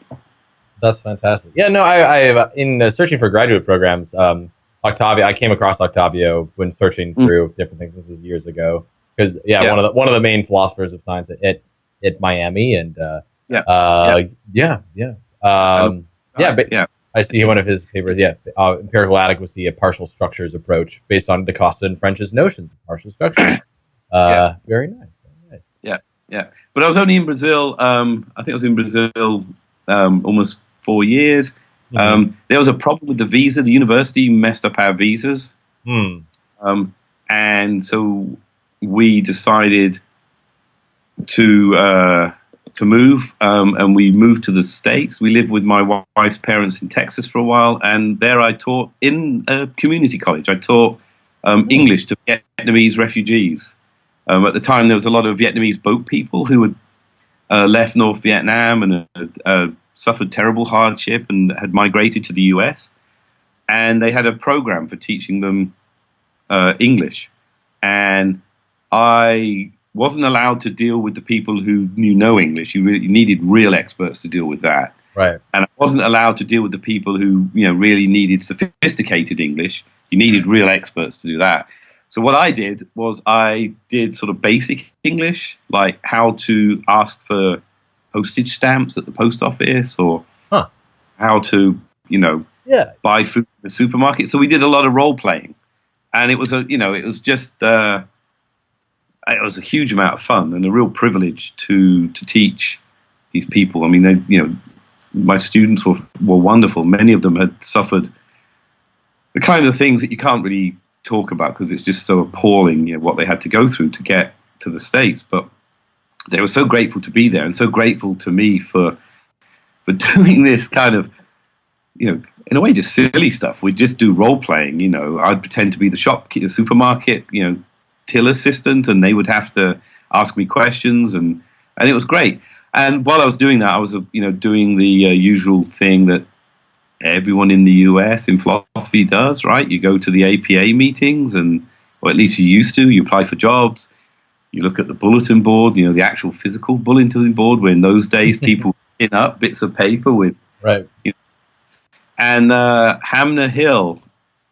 That's fantastic. Yeah, no, I in searching for graduate programs, Otávio, I came across Otávio when searching through different things. This was years ago, because one of the main philosophers of science at Miami, and I see one of his papers. Empirical adequacy, a partial structures approach based on da Costa and French's notions of partial structures. Very nice. Yeah. But I was only in Brazil. I think I was in Brazil almost 4 years. Mm-hmm. There was a problem with the visa. The university messed up our visas. And so we decided to move, and we moved to the States. We lived with my wife's parents in Texas for a while, and there I taught in a community college. I taught English to Vietnamese refugees. At the time, there was a lot of Vietnamese boat people who had left North Vietnam and had suffered terrible hardship and had migrated to the US. And they had a program for teaching them English. And I wasn't allowed to deal with the people who knew no English. You needed real experts to deal with that. Right. And I wasn't allowed to deal with the people who really needed sophisticated English. You needed real experts to do that. So what I did was I did sort of basic English, like how to ask for postage stamps at the post office, or how to, buy food in the supermarket. So we did a lot of role playing, and it was it was just it was a huge amount of fun and a real privilege to teach these people. I mean, my students were wonderful. Many of them had suffered the kind of things that you can't really talk about because it's just so appalling, what they had to go through to get to the States. But they were so grateful to be there, and so grateful to me for doing this kind of, in a way, just silly stuff. We'd just do role playing. I'd pretend to be the supermarket, till assistant, and they would have to ask me questions, and it was great. And while I was doing that, I was doing the usual thing that everyone in the US in philosophy does, right? You go to the APA meetings, or at least you used to. You apply for jobs. You look at the bulletin board, the actual physical bulletin board, where in those days people pin up bits of paper with. Right. And Hamner Hill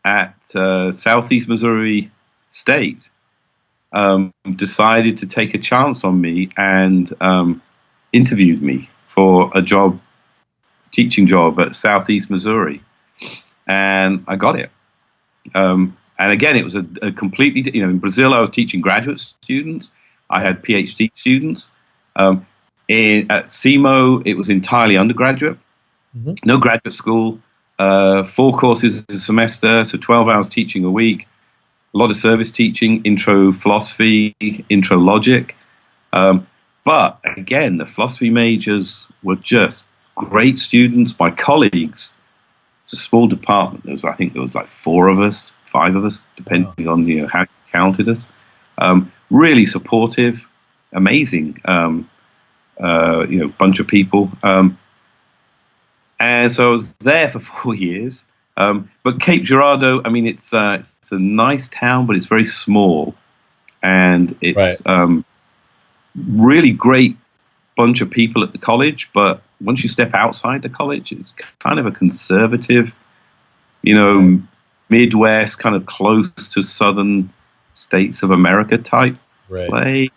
at Southeast Missouri State decided to take a chance on me and interviewed me for a teaching job at Southeast Missouri, and I got it. And again, it was a completely, in Brazil, I was teaching graduate students. I had PhD students. At CMO, it was entirely undergraduate, no graduate school, 4 courses a semester, so 12 hours teaching a week, a lot of service teaching, intro philosophy, intro logic. But again, the philosophy majors were just great students. My colleagues, it's a small department. I think there was like 4 of us, 5 of us, depending on how you counted us. Really supportive, amazing, bunch of people. And so I was there for 4 years. But Cape Girardeau, I mean, it's a nice town, but it's very small, and it's really great bunch of people at the college. But once you step outside the college, it's kind of a conservative, Midwest, kind of close to southern states of America type place.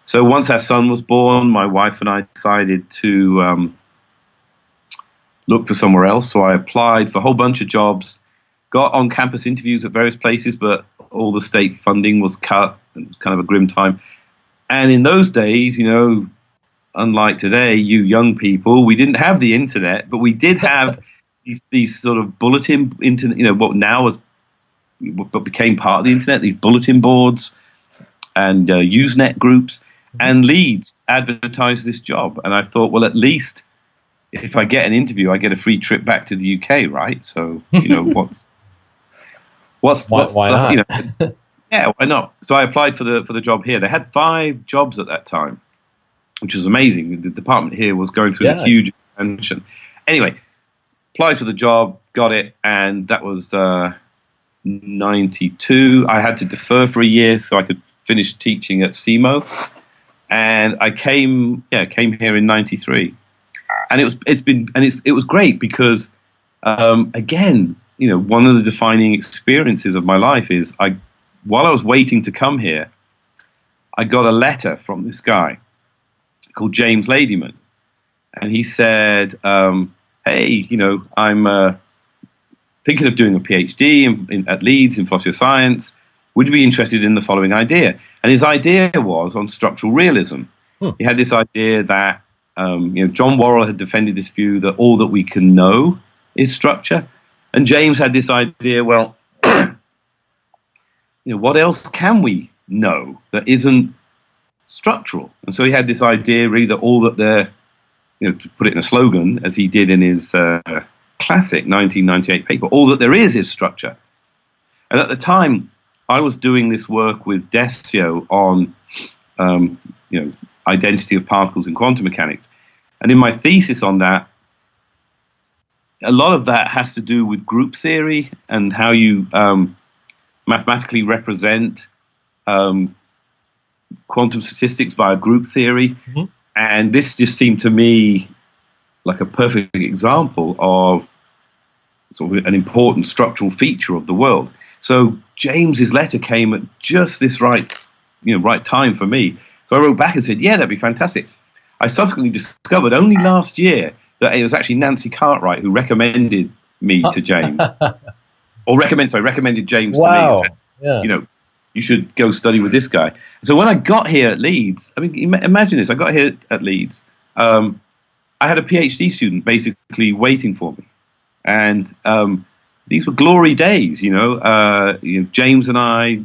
So once our son was born, my wife and I decided to look for somewhere else. So I applied for a whole bunch of jobs, got on campus interviews at various places, but all the state funding was cut. It was kind of a grim time. And in those days, unlike today, you young people, we didn't have the internet, but we did have these sort of bulletin internet, what became part of the internet, these bulletin boards and Usenet groups. And Leeds advertised this job. And I thought, well, at least if I get an interview, I get a free trip back to the UK, right? So, why not? Yeah, why not? So I applied for the job here. They had 5 jobs at that time, which was amazing. The department here was going through a huge expansion. Anyway, applied for the job, got it, and that was 92. I had to defer for a year so I could finish teaching at SEMO, and I came here in 93. And it was great because, again, one of the defining experiences of my life is while I was waiting to come here, I got a letter from this guy called James Ladyman. And he said, hey, I'm thinking of doing a PhD at Leeds in philosophy of science. Would you be interested in the following idea? And his idea was on structural realism. He had this idea that John Worrell had defended this view that all that we can know is structure. And James had this idea, well, what else can we know that isn't structural? And so he had this idea really that all that there, to put it in a slogan, as he did in his classic 1998 paper, all that there is structure. And at the time, I was doing this work with Desio on, identity of particles in quantum mechanics. And in my thesis on that, a lot of that has to do with group theory and how you mathematically represent quantum statistics via group theory. Mm-hmm. And this just seemed to me like a perfect example of sort of an important structural feature of the world. So James's letter came at just this right time for me. So I wrote back and said, yeah, that'd be fantastic. I subsequently discovered only last year that it was actually Nancy Cartwright who recommended me to James. Recommended James to me. Yeah. You should go study with this guy. So when I got here at Leeds, I mean, imagine this. I got here at Leeds. I had a PhD student basically waiting for me. And these were glory days, James and I,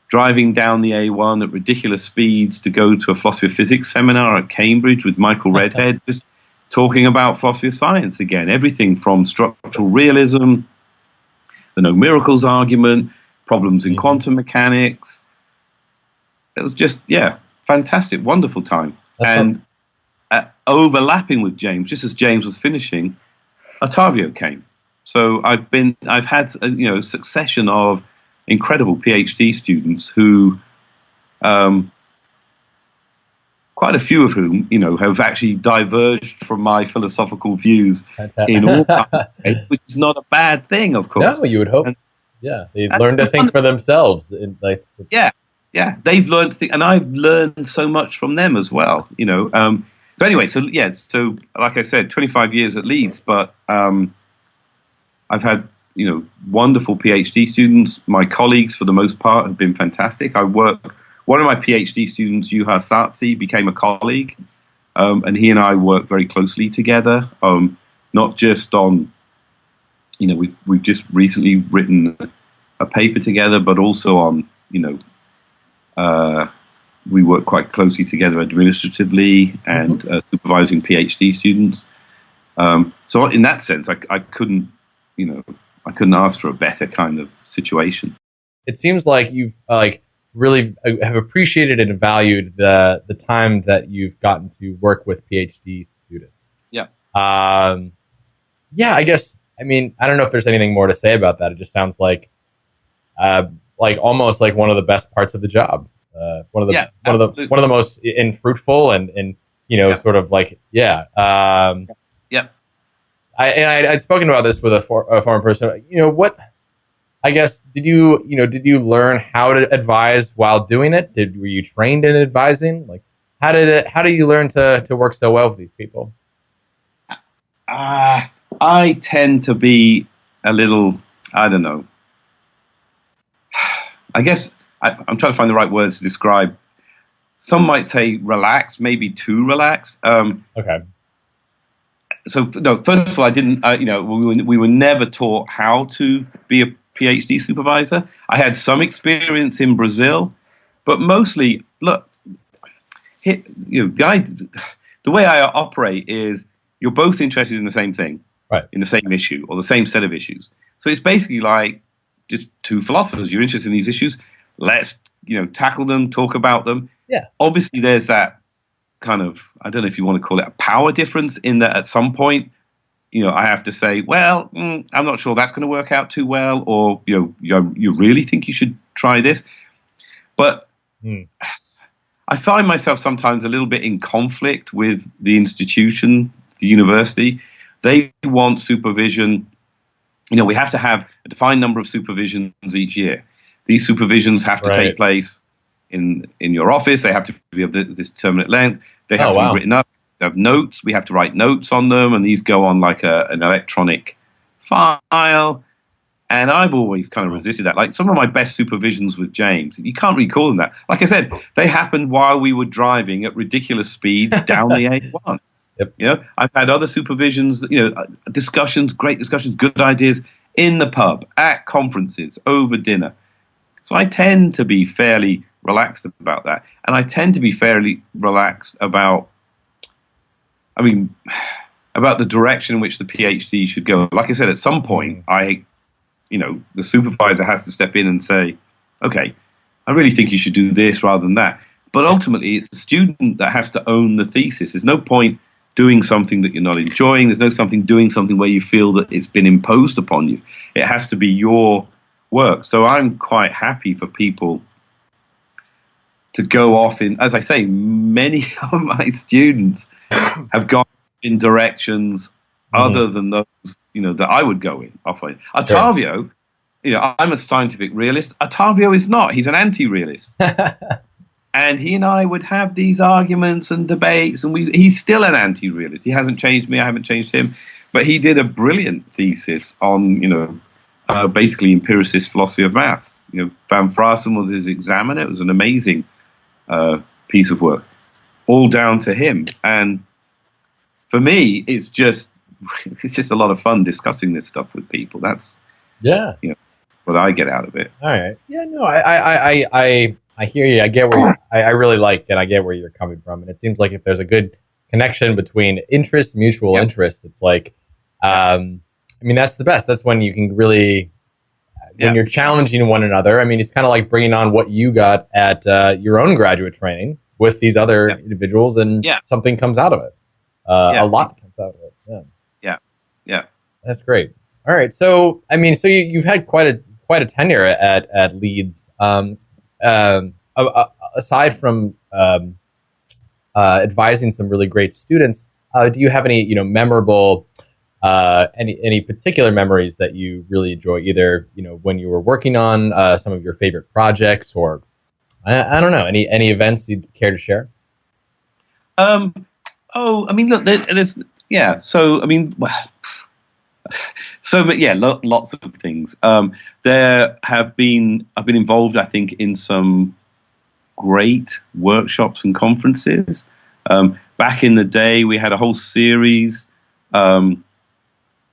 driving down the A1 at ridiculous speeds to go to a philosophy of physics seminar at Cambridge with Michael Redhead, just talking about philosophy of science again, everything from structural realism, the no miracles argument, problems in quantum mechanics. It was just, fantastic, wonderful time. And overlapping with James, just as James was finishing, Ottavio came. So I've had a succession of incredible PhD students who, quite a few of whom, have actually diverged from my philosophical views in all kinds, which is not a bad thing, of course. No, you would hope. They've learned to think for themselves. They've learned to think, and I've learned so much from them as well. So anyway, so like I said, 25 years at Leeds, but I've had wonderful PhD students. My colleagues, for the most part, have been fantastic. One of my PhD students, Juha Saatsi, became a colleague, and he and I work very closely together, not just on, we've just recently written a paper together, but also on, we work quite closely together administratively and supervising PhD students. So in that sense, I couldn't ask for a better kind of situation. It seems like you've really have appreciated and valued the time that you've gotten to work with PhD students. Yeah. Yeah, I guess. I mean, I don't know if there's anything more to say about that. It just sounds like almost like one of the best parts of the job. One of the most fruitful and sort of like I'd spoken about this with a foreign person. What I guess did you learn how to advise while doing it? Were you trained in advising? Like how do you learn to work so well with these people? I tend to be a little, I don't know. I guess I'm trying to find the right words to describe. Some might say relaxed, maybe too relaxed. Okay. So no, first of all, I didn't. We were never taught how to be a PhD supervisor. I had some experience in Brazil, but mostly, look, the way I operate is you're both interested in the same thing, right? In the same issue or the same set of issues. So it's basically like just two philosophers. You're interested in these issues. Let's tackle them, talk about them. Yeah. Obviously, there's that kind of, I don't know if you want to call it a power difference in that at some point, I have to say, well, I'm not sure that's going to work out too well, or you really think you should try this. But I find myself sometimes a little bit in conflict with the institution, the university. They want supervision. We have to have a defined number of supervisions each year. These supervisions have to take place in your office. They have to be of this determinate length. They have to be written up. They have notes. We have to write notes on them, and these go on like an electronic file. And I've always kind of resisted that. Like some of my best supervisions with James, you can't really call them that. Like I said, they happened while we were driving at ridiculous speeds down the A1. Yep. I've had other supervisions, discussions, great discussions, good ideas in the pub, at conferences, over dinner. So I tend to be fairly relaxed about that. And I tend to be fairly relaxed about the direction in which the PhD should go. Like I said, at some point, the supervisor has to step in and say, okay, I really think you should do this rather than that. But ultimately, it's the student that has to own the thesis. There's no point doing something that you're not enjoying. There's no doing something where you feel that it's been imposed upon you. It has to be your work. So I'm quite happy for people to go off in, as I say, many of my students have gone in directions other than those, that I would go in. Ottavio, I'm a scientific realist. Ottavio is not. He's an anti-realist. And he and I would have these arguments and debates, and he's still an anti-realist. He hasn't changed me. I haven't changed him. But he did a brilliant thesis on, basically empiricist philosophy of maths. Van Fraassen was his examiner. It was an amazing piece of work, all down to him. And for me, it's just a lot of fun discussing this stuff with people. That's what I get out of it. All right. Yeah. No. I hear you. I get where I really like, and I get where you're coming from. And it seems like if there's a good connection between interests, mutual interests, it's like, that's the best. That's when you can really, when you're challenging one another. It's kind of like bringing on what you got at your own graduate training with these other individuals, and something comes out of it. A lot comes out of it. Yeah. That's great. All right. So, so you've had quite a tenure at Leeds. Aside from advising some really great students, do you have any memorable any particular memories that you really enjoy, either when you were working on some of your favorite projects, or I don't know, any events you'd care to share? Look, there's lots of things. I've been involved, I think, in some great workshops and conferences. Back in the day, we had a whole series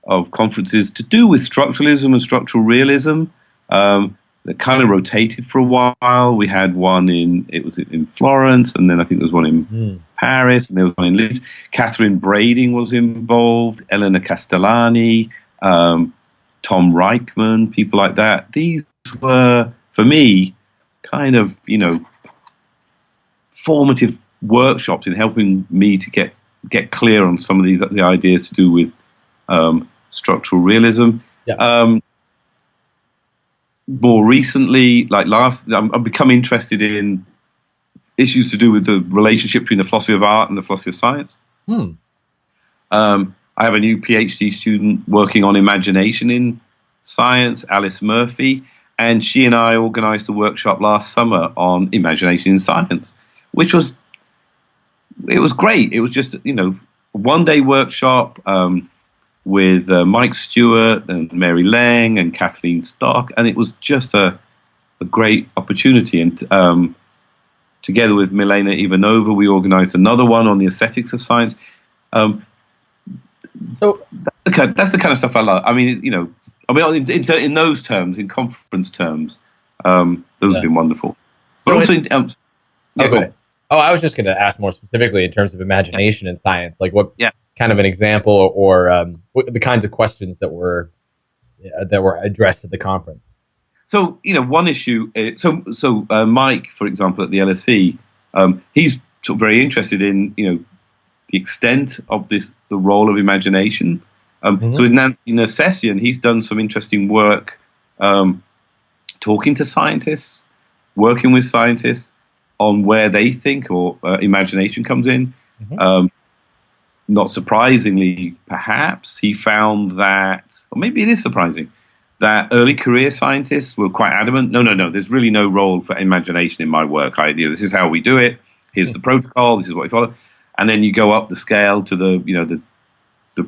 of conferences to do with structuralism and structural realism. that kind of rotated for a while. We had one in Florence, and then I think there was one in Paris, and there was one in Leeds. Catherine Brading was involved, Elena Castellani, Tom Reichman, people like that. These were, for me, kind of, formative workshops in helping me to get clear on some of the ideas to do with structural realism. Yeah. More recently, I've become interested in issues to do with the relationship between the philosophy of art and the philosophy of science. I have a new PhD student working on imagination in science, Alice Murphy, and she and I organized a workshop last summer on imagination in science, which was great. It was just, a one-day workshop with Mike Stewart and Mary Lang and Kathleen Stock, and it was just a great opportunity. And together with Milena Ivanova, we organized another one on the aesthetics of science. So that's the kind of stuff I love. I mean, in those terms, in conference terms, those have been wonderful. But also, go ahead. Oh, I was just going to ask more specifically in terms of imagination in science, like what kind of an example or the kinds of questions that were addressed at the conference. So, one issue. So Mike, for example, at the LSE, he's sort of very interested in the extent of the role of imagination. So with Nancy Nersessian, he's done some interesting work talking to scientists, working with scientists on where they think or imagination comes in. Not surprisingly, perhaps, he found that, or maybe it is surprising, that early career scientists were quite adamant, no, there's really no role for imagination in my work. This is how we do it. Here's the protocol. This is what we follow. And then you go up the scale to the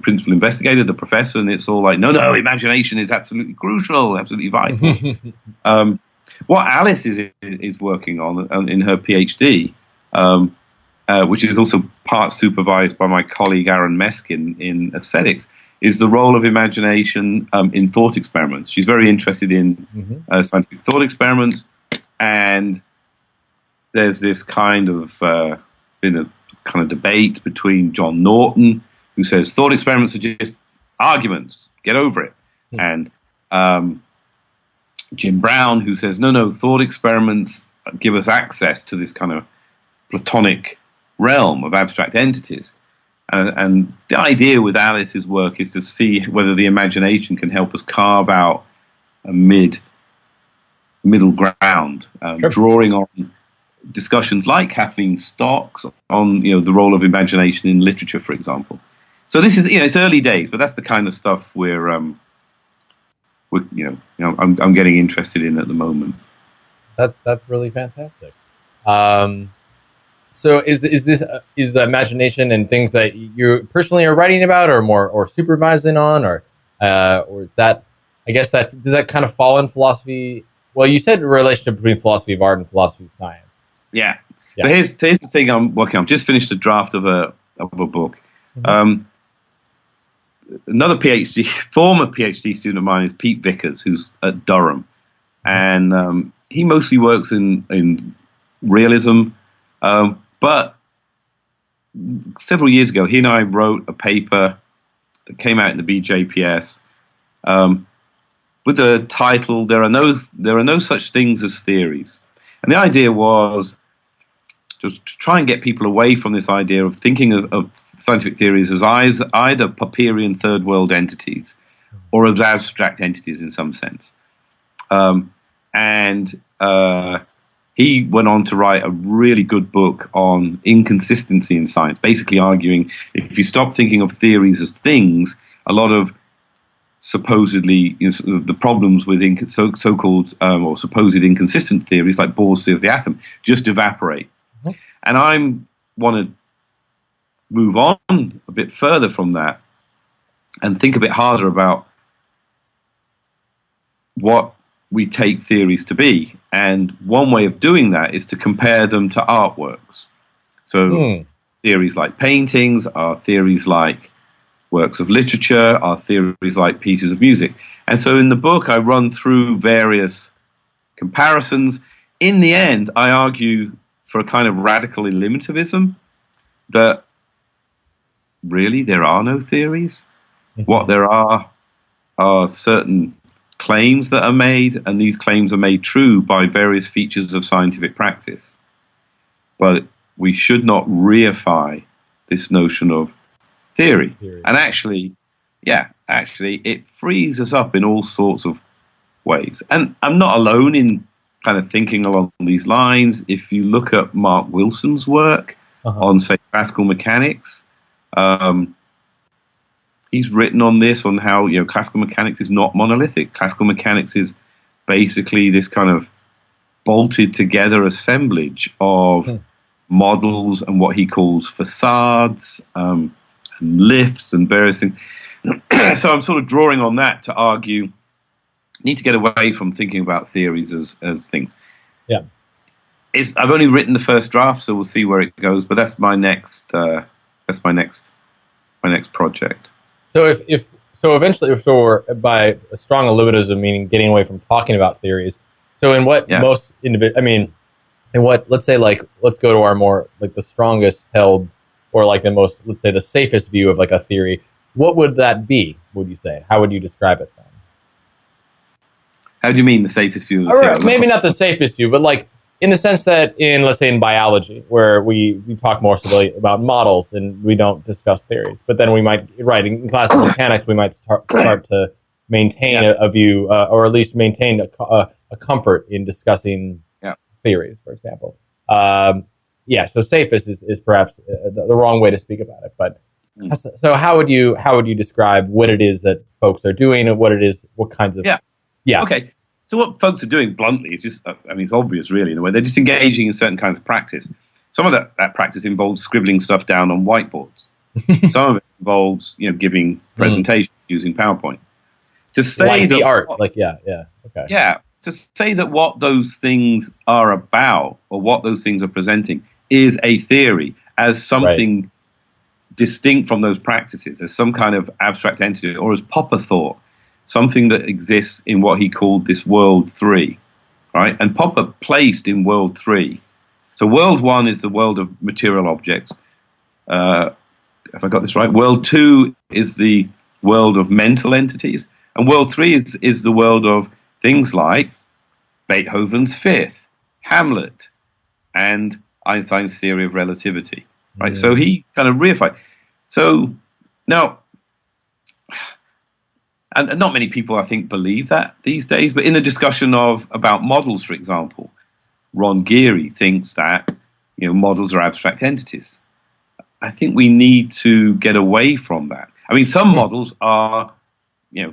principal investigator, the professor, and it's all like, no, imagination is absolutely crucial, absolutely vital. What Alice is working on in her PhD, which is also part supervised by my colleague Aaron Meskin in aesthetics, is the role of imagination in thought experiments. She's very interested in scientific thought experiments, and there's this kind of debate between John Norton, who says thought experiments are just arguments, get over it, and Jim Brown, who says no, thought experiments give us access to this kind of Platonic realm of abstract entities. And the idea with Alice's work is to see whether the imagination can help us carve out a middle ground, drawing on discussions like Kathleen Stock's on the role of imagination in literature, for example. So this is it's early days, but that's the kind of stuff I'm getting interested in at the moment. That's really fantastic. So is imagination and things that you personally are writing about, or supervising on, or is that, I guess, that does that kind of fall in philosophy? Well, you said the relationship between philosophy of art and philosophy of science. Yeah. So here's the thing I'm working on. I've just finished a draft of a book. Another former PhD student of mine is Pete Vickers, who's at Durham, and he mostly works in realism. But several years ago, he and I wrote a paper that came out in the BJPS with the title "There are no such things as theories," and the idea was to try and get people away from this idea of thinking of scientific theories as either Popperian third world entities or as abstract entities in some sense. He went on to write a really good book on inconsistency in science, basically arguing if you stop thinking of theories as things, a lot of supposedly the problems with so-called or supposed inconsistent theories like Bohr's theory of the atom just evaporate. And I want to move on a bit further from that and think a bit harder about what we take theories to be. And one way of doing that is to compare them to artworks. So theories like paintings are theories like works of literature, are theories like pieces of music. And so in the book, I run through various comparisons. In the end, I argue for a kind of radical eliminativism that really there are no theories. What there are certain claims that are made, and these claims are made true by various features of scientific practice. But we should not reify this notion of theory. And actually, it frees us up in all sorts of ways. And I'm not alone in kind of thinking along these lines. If you look at Mark Wilson's work on, say, classical mechanics, he's written on this, on how, you know, classical mechanics is not monolithic. Classical mechanics is basically this kind of bolted together assemblage of models and what he calls facades, and lifts and various things. So I'm sort of drawing on that to argue, need to get away from thinking about theories as things. Yeah. I've only written the first draft, so we'll see where it goes. But that's my next project. So if eventually we're by a strong elitism, meaning getting away from talking about theories. So in what most in what, let's say, like, let's go to our more, like, the strongest held, or like the most, let's say, the safest view of like a theory. What would that be? Would you say? How would you describe it then? How do you mean the safest view of the theory? Maybe not the safest view, but like in the sense that let's say in biology, where we talk more so about models and we don't discuss theories, but then we might, right, in classical mechanics, we might start to maintain a view, or at least maintain a comfort in discussing theories, for example. So safest is perhaps the wrong way to speak about it, but so how would you describe what it is that folks are doing, and what kinds of Okay. So what folks are doing, bluntly, is just, it's obvious, really, in a way. They're just engaging in certain kinds of practice. Some of that practice involves scribbling stuff down on whiteboards. Some of it involves, giving presentations using PowerPoint. To say like that the art, to say that what those things are about, or what those things are presenting, is a theory, as something distinct from those practices, as some kind of abstract entity, or as Popper thought, something that exists in what he called this world 3, right? And Popper placed in world 3. So world 1 is the world of material objects. Have I got this right? World 2 is the world of mental entities. And world 3 is the world of things like Beethoven's Fifth, Hamlet, and Einstein's theory of relativity, right? So he kind of reified. So now, and not many people, I think, believe that these days, but in the discussion about models, for example, Ron Geary thinks that, models are abstract entities. I think we need to get away from that. Some models are,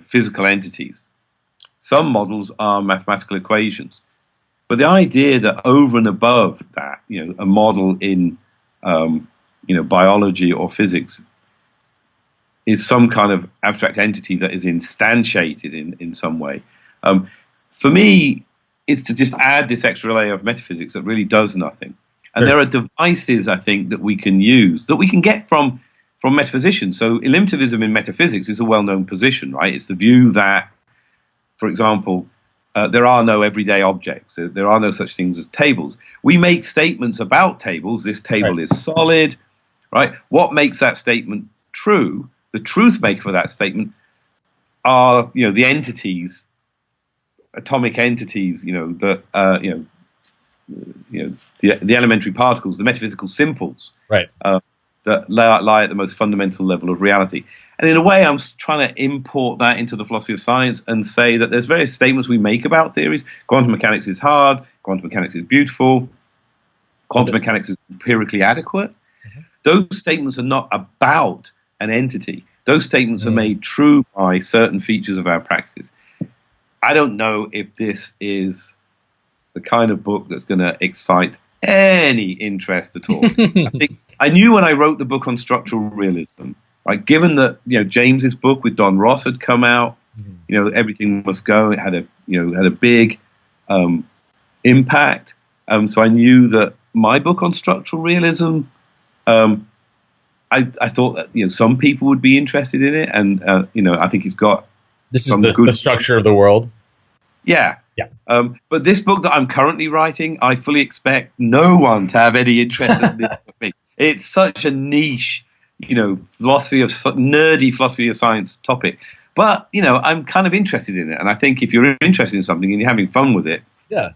physical entities. Some models are mathematical equations. But the idea that over and above that, a model in, biology or physics is some kind of abstract entity that is instantiated in some way. For me, it's to just add this extra layer of metaphysics that really does nothing. And there are devices, I think, that we can use, that we can get from metaphysicians. So eliminativism in metaphysics is a well-known position, right? It's the view that, for example, there are no everyday objects. There are no such things as tables. We make statements about tables. This table is solid, right? What makes that statement true? The truth maker for that statement are, the entities, atomic entities, the elementary particles, the metaphysical simples, that lie at the most fundamental level of reality. And in a way, I'm trying to import that into the philosophy of science and say that there's various statements we make about theories. Quantum mechanics is hard. Quantum mechanics is beautiful. Quantum mechanics is empirically adequate. Those statements are not about an entity. Those statements are made true by certain features of our practices. I don't know if this is the kind of book that's going to excite any interest at all. I knew when I wrote the book on structural realism, right, given that James's book with Don Ross had come out, everything must go. It had a big impact. So I knew that my book on structural realism, I thought that some people would be interested in it, and I think it's got this is the structure of the world. Yeah, Yeah. But this book that I'm currently writing, I fully expect no one to have any interest in this with me. It's such a niche, nerdy philosophy of science topic. But, I'm kind of interested in it. And I think if you're interested in something and you're having fun with it, Yeah.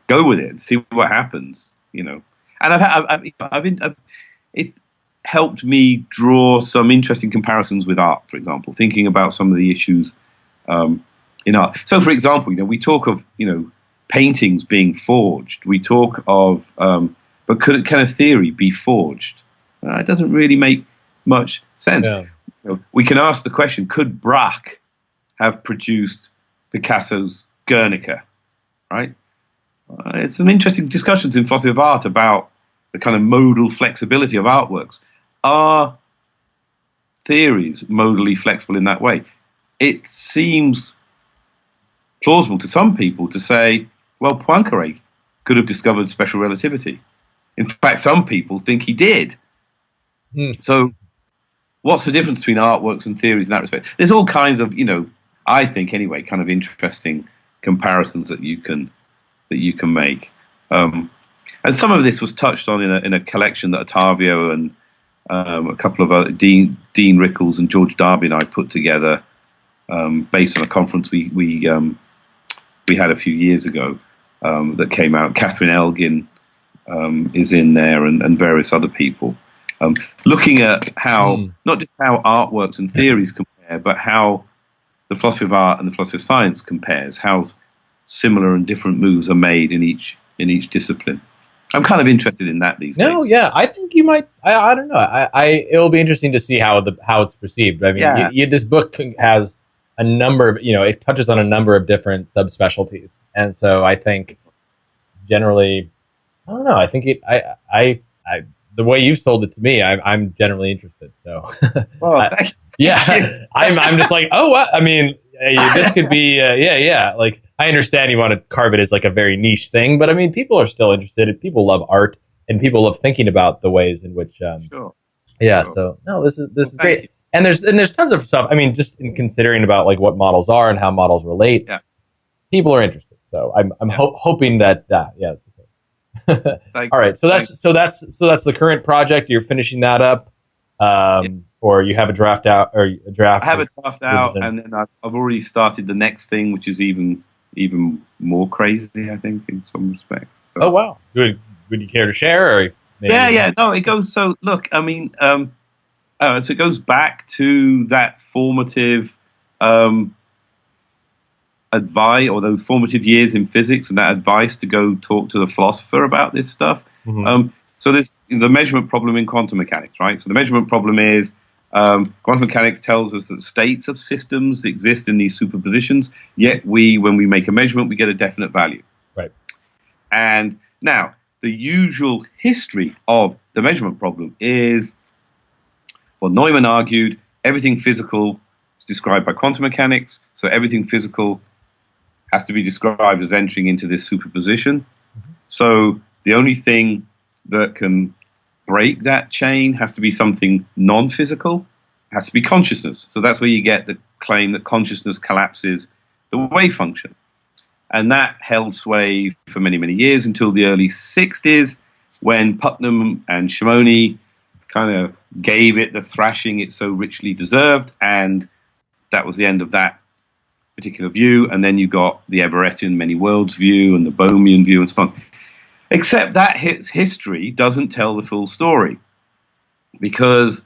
Go with it and see what happens, And it's helped me draw some interesting comparisons with art, for example, thinking about some of the issues in art. So, for example, we talk of, paintings being forged. We talk of, but can a theory be forged? It doesn't really make much sense. Yeah. We can ask the question, could Braque have produced Picasso's Guernica, right? It's some interesting discussions in philosophy of art about the kind of modal flexibility of artworks. Are theories modally flexible in that way? It seems plausible to some people to say, well, Poincaré could have discovered special relativity. In fact, some people think he did. So what's the difference between artworks and theories in that respect? There's all kinds of, I think anyway, kind of interesting comparisons that you can make. And some of this was touched on in a collection that Ottavio and a couple of other, Dean Rickles and George Darby and I put together based on a conference we had a few years ago that came out. Catherine Elgin is in there and various other people. Looking at how, not just how artworks and theories compare, but how the philosophy of art and the philosophy of science compares, how similar and different moves are made in each discipline. I'm kind of interested in that these days. No, yeah, I think you might. I don't know. It'll be interesting to see how it's perceived. I mean, this book has a number of, it touches on a number of different subspecialties, and so I think generally, I don't know. I think the way you sold it to me, I'm generally interested. So, well, yeah, I'm just like, oh, what? I mean, this could be, yeah. Like, I understand you want to carve it as like a very niche thing, but I mean, people are still interested. People love art, and people love thinking about the ways in which, sure. Yeah. Sure. So no, this is great. You. And there's tons of stuff. I mean, just in considering about like what models are and how models relate, people are interested. So I'm hoping that yeah. All right. So that's the current project. You're finishing that up. Or you have a draft out, or a draft. I have a draft out, and then I've already started the next thing, which is even more crazy, I think, in some respects. So. Oh wow! Would you care to share? Or maybe No, it goes. So look, I mean, so it goes back to that formative advice, or those formative years in physics, and that advice to go talk to the philosopher about this stuff. Mm-hmm. So the measurement problem in quantum mechanics, right? So the measurement problem is quantum mechanics tells us that states of systems exist in these superpositions, yet when we make a measurement, we get a definite value. Right. And now, the usual history of the measurement problem is, well, Neumann argued everything physical is described by quantum mechanics, so everything physical has to be described as entering into this superposition. Mm-hmm. So the only thing that can break that chain has to be something non-physical, has to be consciousness. So that's where you get the claim that consciousness collapses the wave function. And that held sway for many, many years until the early 60s, when Putnam and Shimoni kind of gave it the thrashing it so richly deserved, and that was the end of that particular view. And then you got the Everettian many worlds view and the Bohmian view and so on. Except that history doesn't tell the full story, because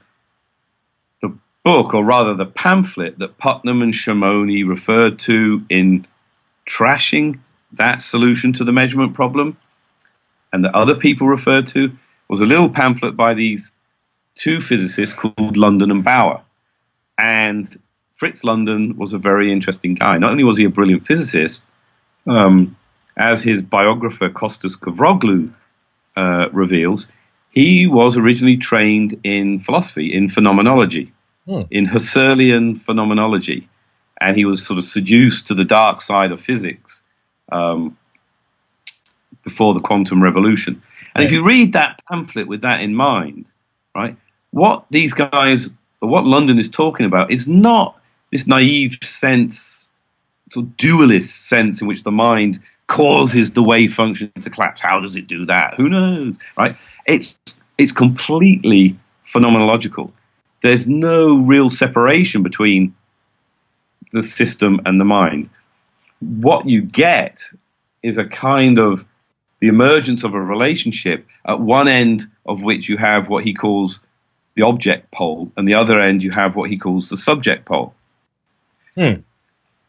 the book, or rather the pamphlet that Putnam and Shimoni referred to in trashing that solution to the measurement problem, and that other people referred to, was a little pamphlet by these two physicists called London and Bauer. And Fritz London was a very interesting guy. Not only was he a brilliant physicist, as his biographer Kostas Kovroglou reveals, he was originally trained in philosophy, in phenomenology, in Husserlian phenomenology. And he was sort of seduced to the dark side of physics before the quantum revolution. And if you read that pamphlet with that in mind, right, what these guys, or what London is talking about, is not this naive sense sort of dualist sense in which the mind causes the wave function to collapse. How does it do that? Who knows, right? It's completely phenomenological. There's no real separation between the system and the mind. What you get is a kind of the emergence of a relationship at one end of which you have what he calls the object pole, and the other end you have what he calls the subject pole.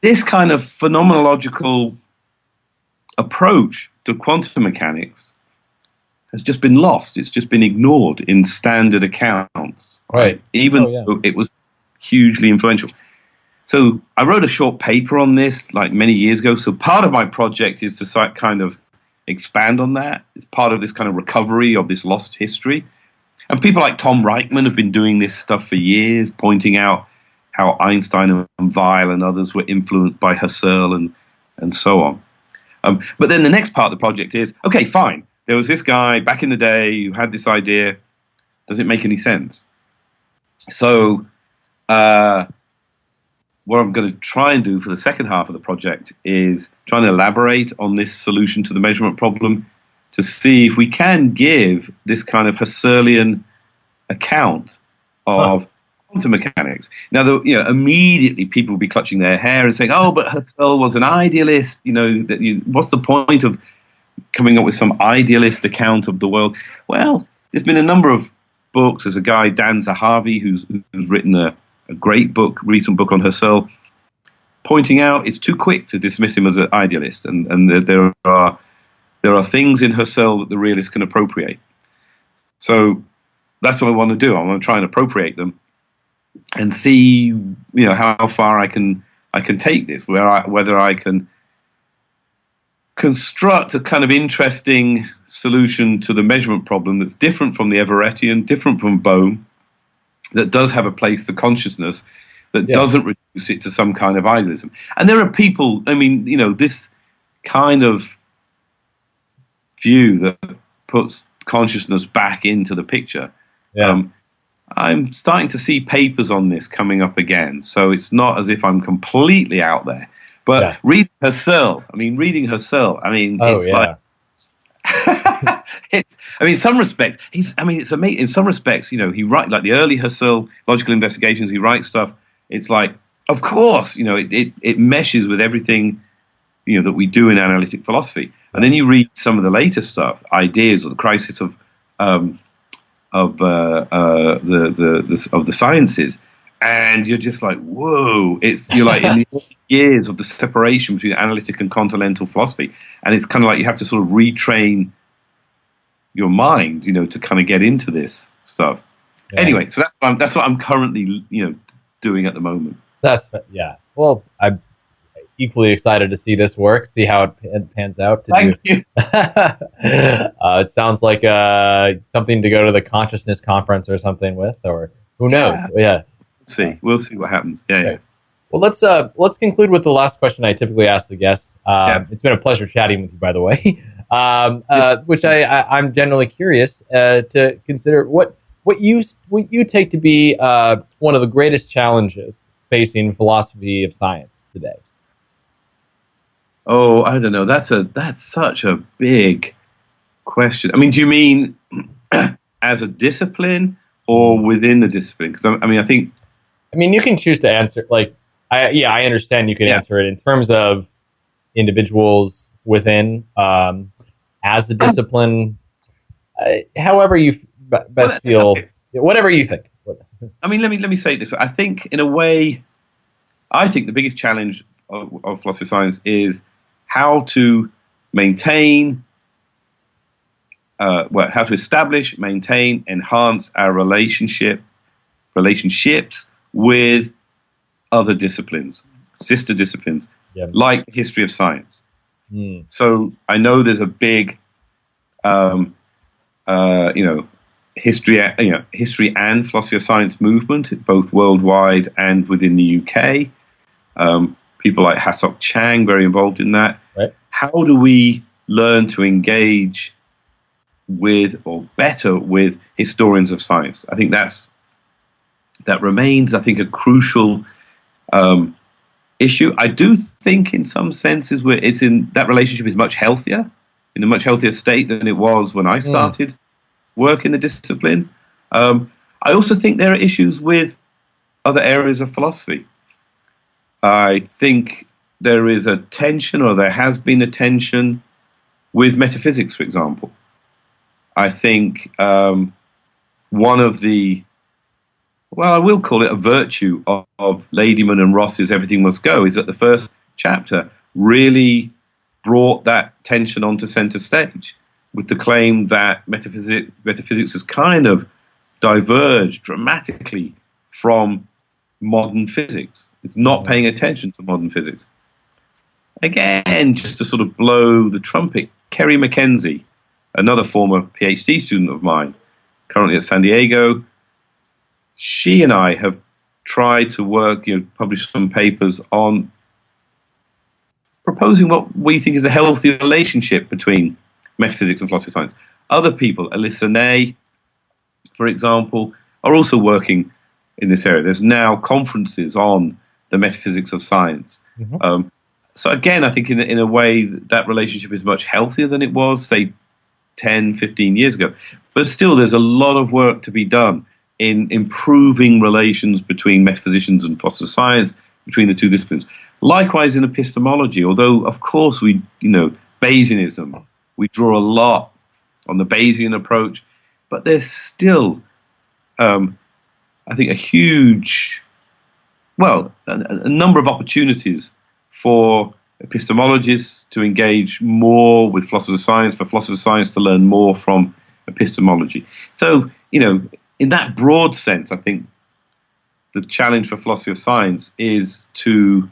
This kind of phenomenological approach to quantum mechanics has just been lost. It's just been ignored in standard accounts, right? Even though it was hugely influential. So I wrote a short paper on this like many years ago. So part of my project is to kind of expand on that. It's part of this kind of recovery of this lost history. And people like Tom Reichman have been doing this stuff for years, pointing out how Einstein and Weil and others were influenced by Husserl and so on. But then the next part of the project is, okay, fine. There was this guy back in the day who had this idea. Does it make any sense? So what I'm going to try and do for the second half of the project is try and elaborate on this solution to the measurement problem to see if we can give this kind of Husserlian account of quantum mechanics. Now, immediately people will be clutching their hair and saying, "Oh, but Husserl was an idealist. What's the point of coming up with some idealist account of the world?" Well, there's been a number of books. There's a guy, Dan Zahavi, who's written a great book, recent book on Husserl, pointing out it's too quick to dismiss him as an idealist, and there are things in Husserl that the realist can appropriate. So that's what I want to do. I want to try and appropriate them and see, how far I can take this, whether I can construct a kind of interesting solution to the measurement problem that's different from the Everettian, different from Bohm, that does have a place for consciousness, that doesn't reduce it to some kind of idealism. And there are people, this kind of view that puts consciousness back into the picture. I'm starting to see papers on this coming up again, so it's not as if I'm completely out there. But reading Husserl, in some respects, it's amazing. In some respects, he writes like the early Husserl logical investigations. He writes stuff. It's like, of course, it meshes with everything, that we do in analytic philosophy. And then you read some of the later stuff, Ideas or the Crisis of the Sciences, and you're just like, whoa! You're like in the early years of the separation between analytic and continental philosophy, and it's kind of like you have to sort of retrain your mind, to kind of get into this stuff. Yeah. Anyway, so that's what I'm currently, doing at the moment. Well, I'm equally excited to see this work, see how it pans out. Thank you. It sounds like something to go to the consciousness conference or something with, or who knows? We'll see what happens. Yeah. Well, let's conclude with the last question I typically ask the guests. It's been a pleasure chatting with you, by the way. Which I'm generally curious to consider what you take to be one of the greatest challenges facing philosophy of science today. Oh, I don't know. That's such a big question. Do you mean as a discipline or within the discipline? Because I think. You can choose to answer. I understand you can answer it in terms of individuals within. As a discipline, however you best feel, whatever you think. Let me say it this way. I think, in a way, the biggest challenge of philosophy of science is how to maintain, how to establish, maintain, enhance our relationships with other disciplines, sister disciplines, like the history of science. So I know there's a big, history and philosophy of science movement, both worldwide and within the UK. People like Hasok Chang, very involved in that. Right. How do we learn to engage with, or better with, historians of science? I think that remains, a crucial issue. I do think in some senses where it's in that relationship is much healthier, in a much healthier state than it was when I started work in the discipline. I also think there are issues with other areas of philosophy. I think there is a tension, or there has been a tension, with metaphysics, for example. I think one of the, well, I will call it a virtue of Ladyman and Ross's Everything Must Go, is that the first chapter really brought that tension onto center stage, with the claim that metaphysics has kind of diverged dramatically from modern physics. It's not paying attention to modern physics. Again, just to sort of blow the trumpet, Kerry Mackenzie, another former PhD student of mine, currently at San Diego, she and I have tried to work, publish some papers on proposing what we think is a healthy relationship between metaphysics and philosophy of science. Other people, Alyssa Ney, for example, are also working in this area. There's now conferences on the metaphysics of science. So again, I think in a way that relationship is much healthier than it was, say, 10, 15 years ago. But still, there's a lot of work to be done in improving relations between metaphysicians and philosophy of science, between the two disciplines. Likewise in epistemology, although, of course, Bayesianism, we draw a lot on the Bayesian approach, but there's still, I think, a number of opportunities for epistemologists to engage more with philosophers of science, for philosophers of science to learn more from epistemology. So, in that broad sense, I think the challenge for philosophy of science is to,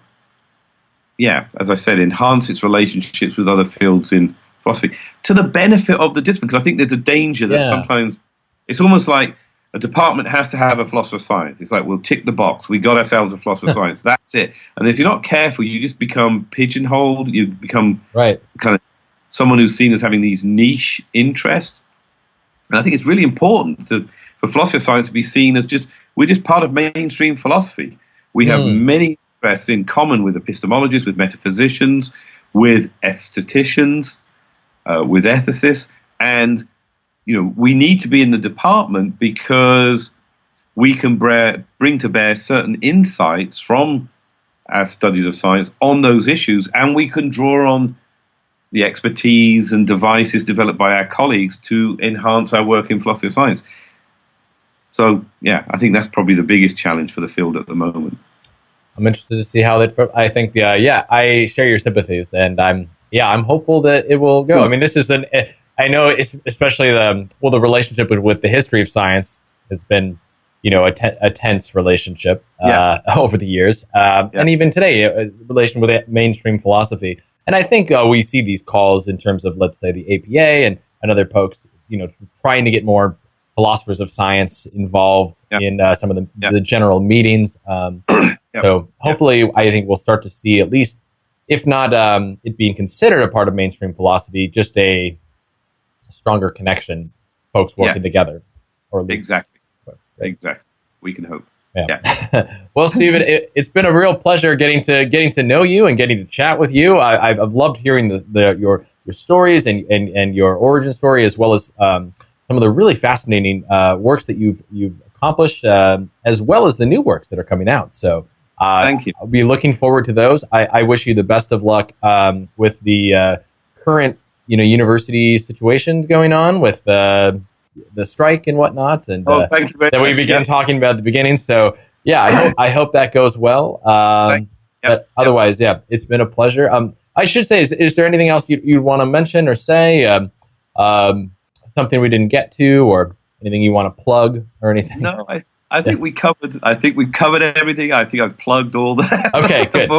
as I said, enhance its relationships with other fields in philosophy to the benefit of the discipline. Because I think there's a danger that sometimes it's almost like a department has to have a philosopher of science. It's like, we'll tick the box. We got ourselves a philosopher of science. That's it. And if you're not careful, you just become pigeonholed. You become kind of someone who's seen as having these niche interests. And I think it's really important for philosophy of science to be seen as we're just part of mainstream philosophy. We have many interests in common with epistemologists, with metaphysicians, with aestheticians, with ethicists, and we need to be in the department because we can bring to bear certain insights from our studies of science on those issues, and we can draw on the expertise and devices developed by our colleagues to enhance our work in philosophy of science. So, I think that's probably the biggest challenge for the field at the moment. I'm interested to see how that. I think, I share your sympathies, and I'm hopeful that it will go. I mean, this is I know it's especially the relationship with the history of science has been, a tense relationship over the years, and even today, a relation with mainstream philosophy. And I think we see these calls in terms of, let's say, the APA and other folks, trying to get more philosophers of science involved in some of the general meetings. So hopefully, I think we'll start to see, at least, if not it being considered a part of mainstream philosophy, just a stronger connection, folks working together. Or at least, exactly. We can hope. Well, Stephen, it's been a real pleasure getting to know you and getting to chat with you. I've loved hearing your stories and your origin story, as well as some of the really fascinating works that you've accomplished, as well as the new works that are coming out. So thank you. I'll be looking forward to those. I wish you the best of luck with the current university situation going on with the strike and whatnot, and thank you very that we began talking about at the beginning. So I hope that goes well. But otherwise, it's been a pleasure. I should say, is there anything else you want to mention or say? Something we didn't get to, or anything you want to plug or anything? No, I think we covered. I think we covered everything. I think I've plugged all that. Okay, good.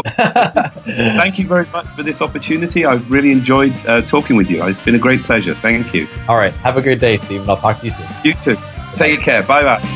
Thank you very much for this opportunity. I've really enjoyed talking with you. It's been a great pleasure. Thank you. All right. Have a great day, Stephen. I'll talk to you soon. You too. Take care. Bye bye.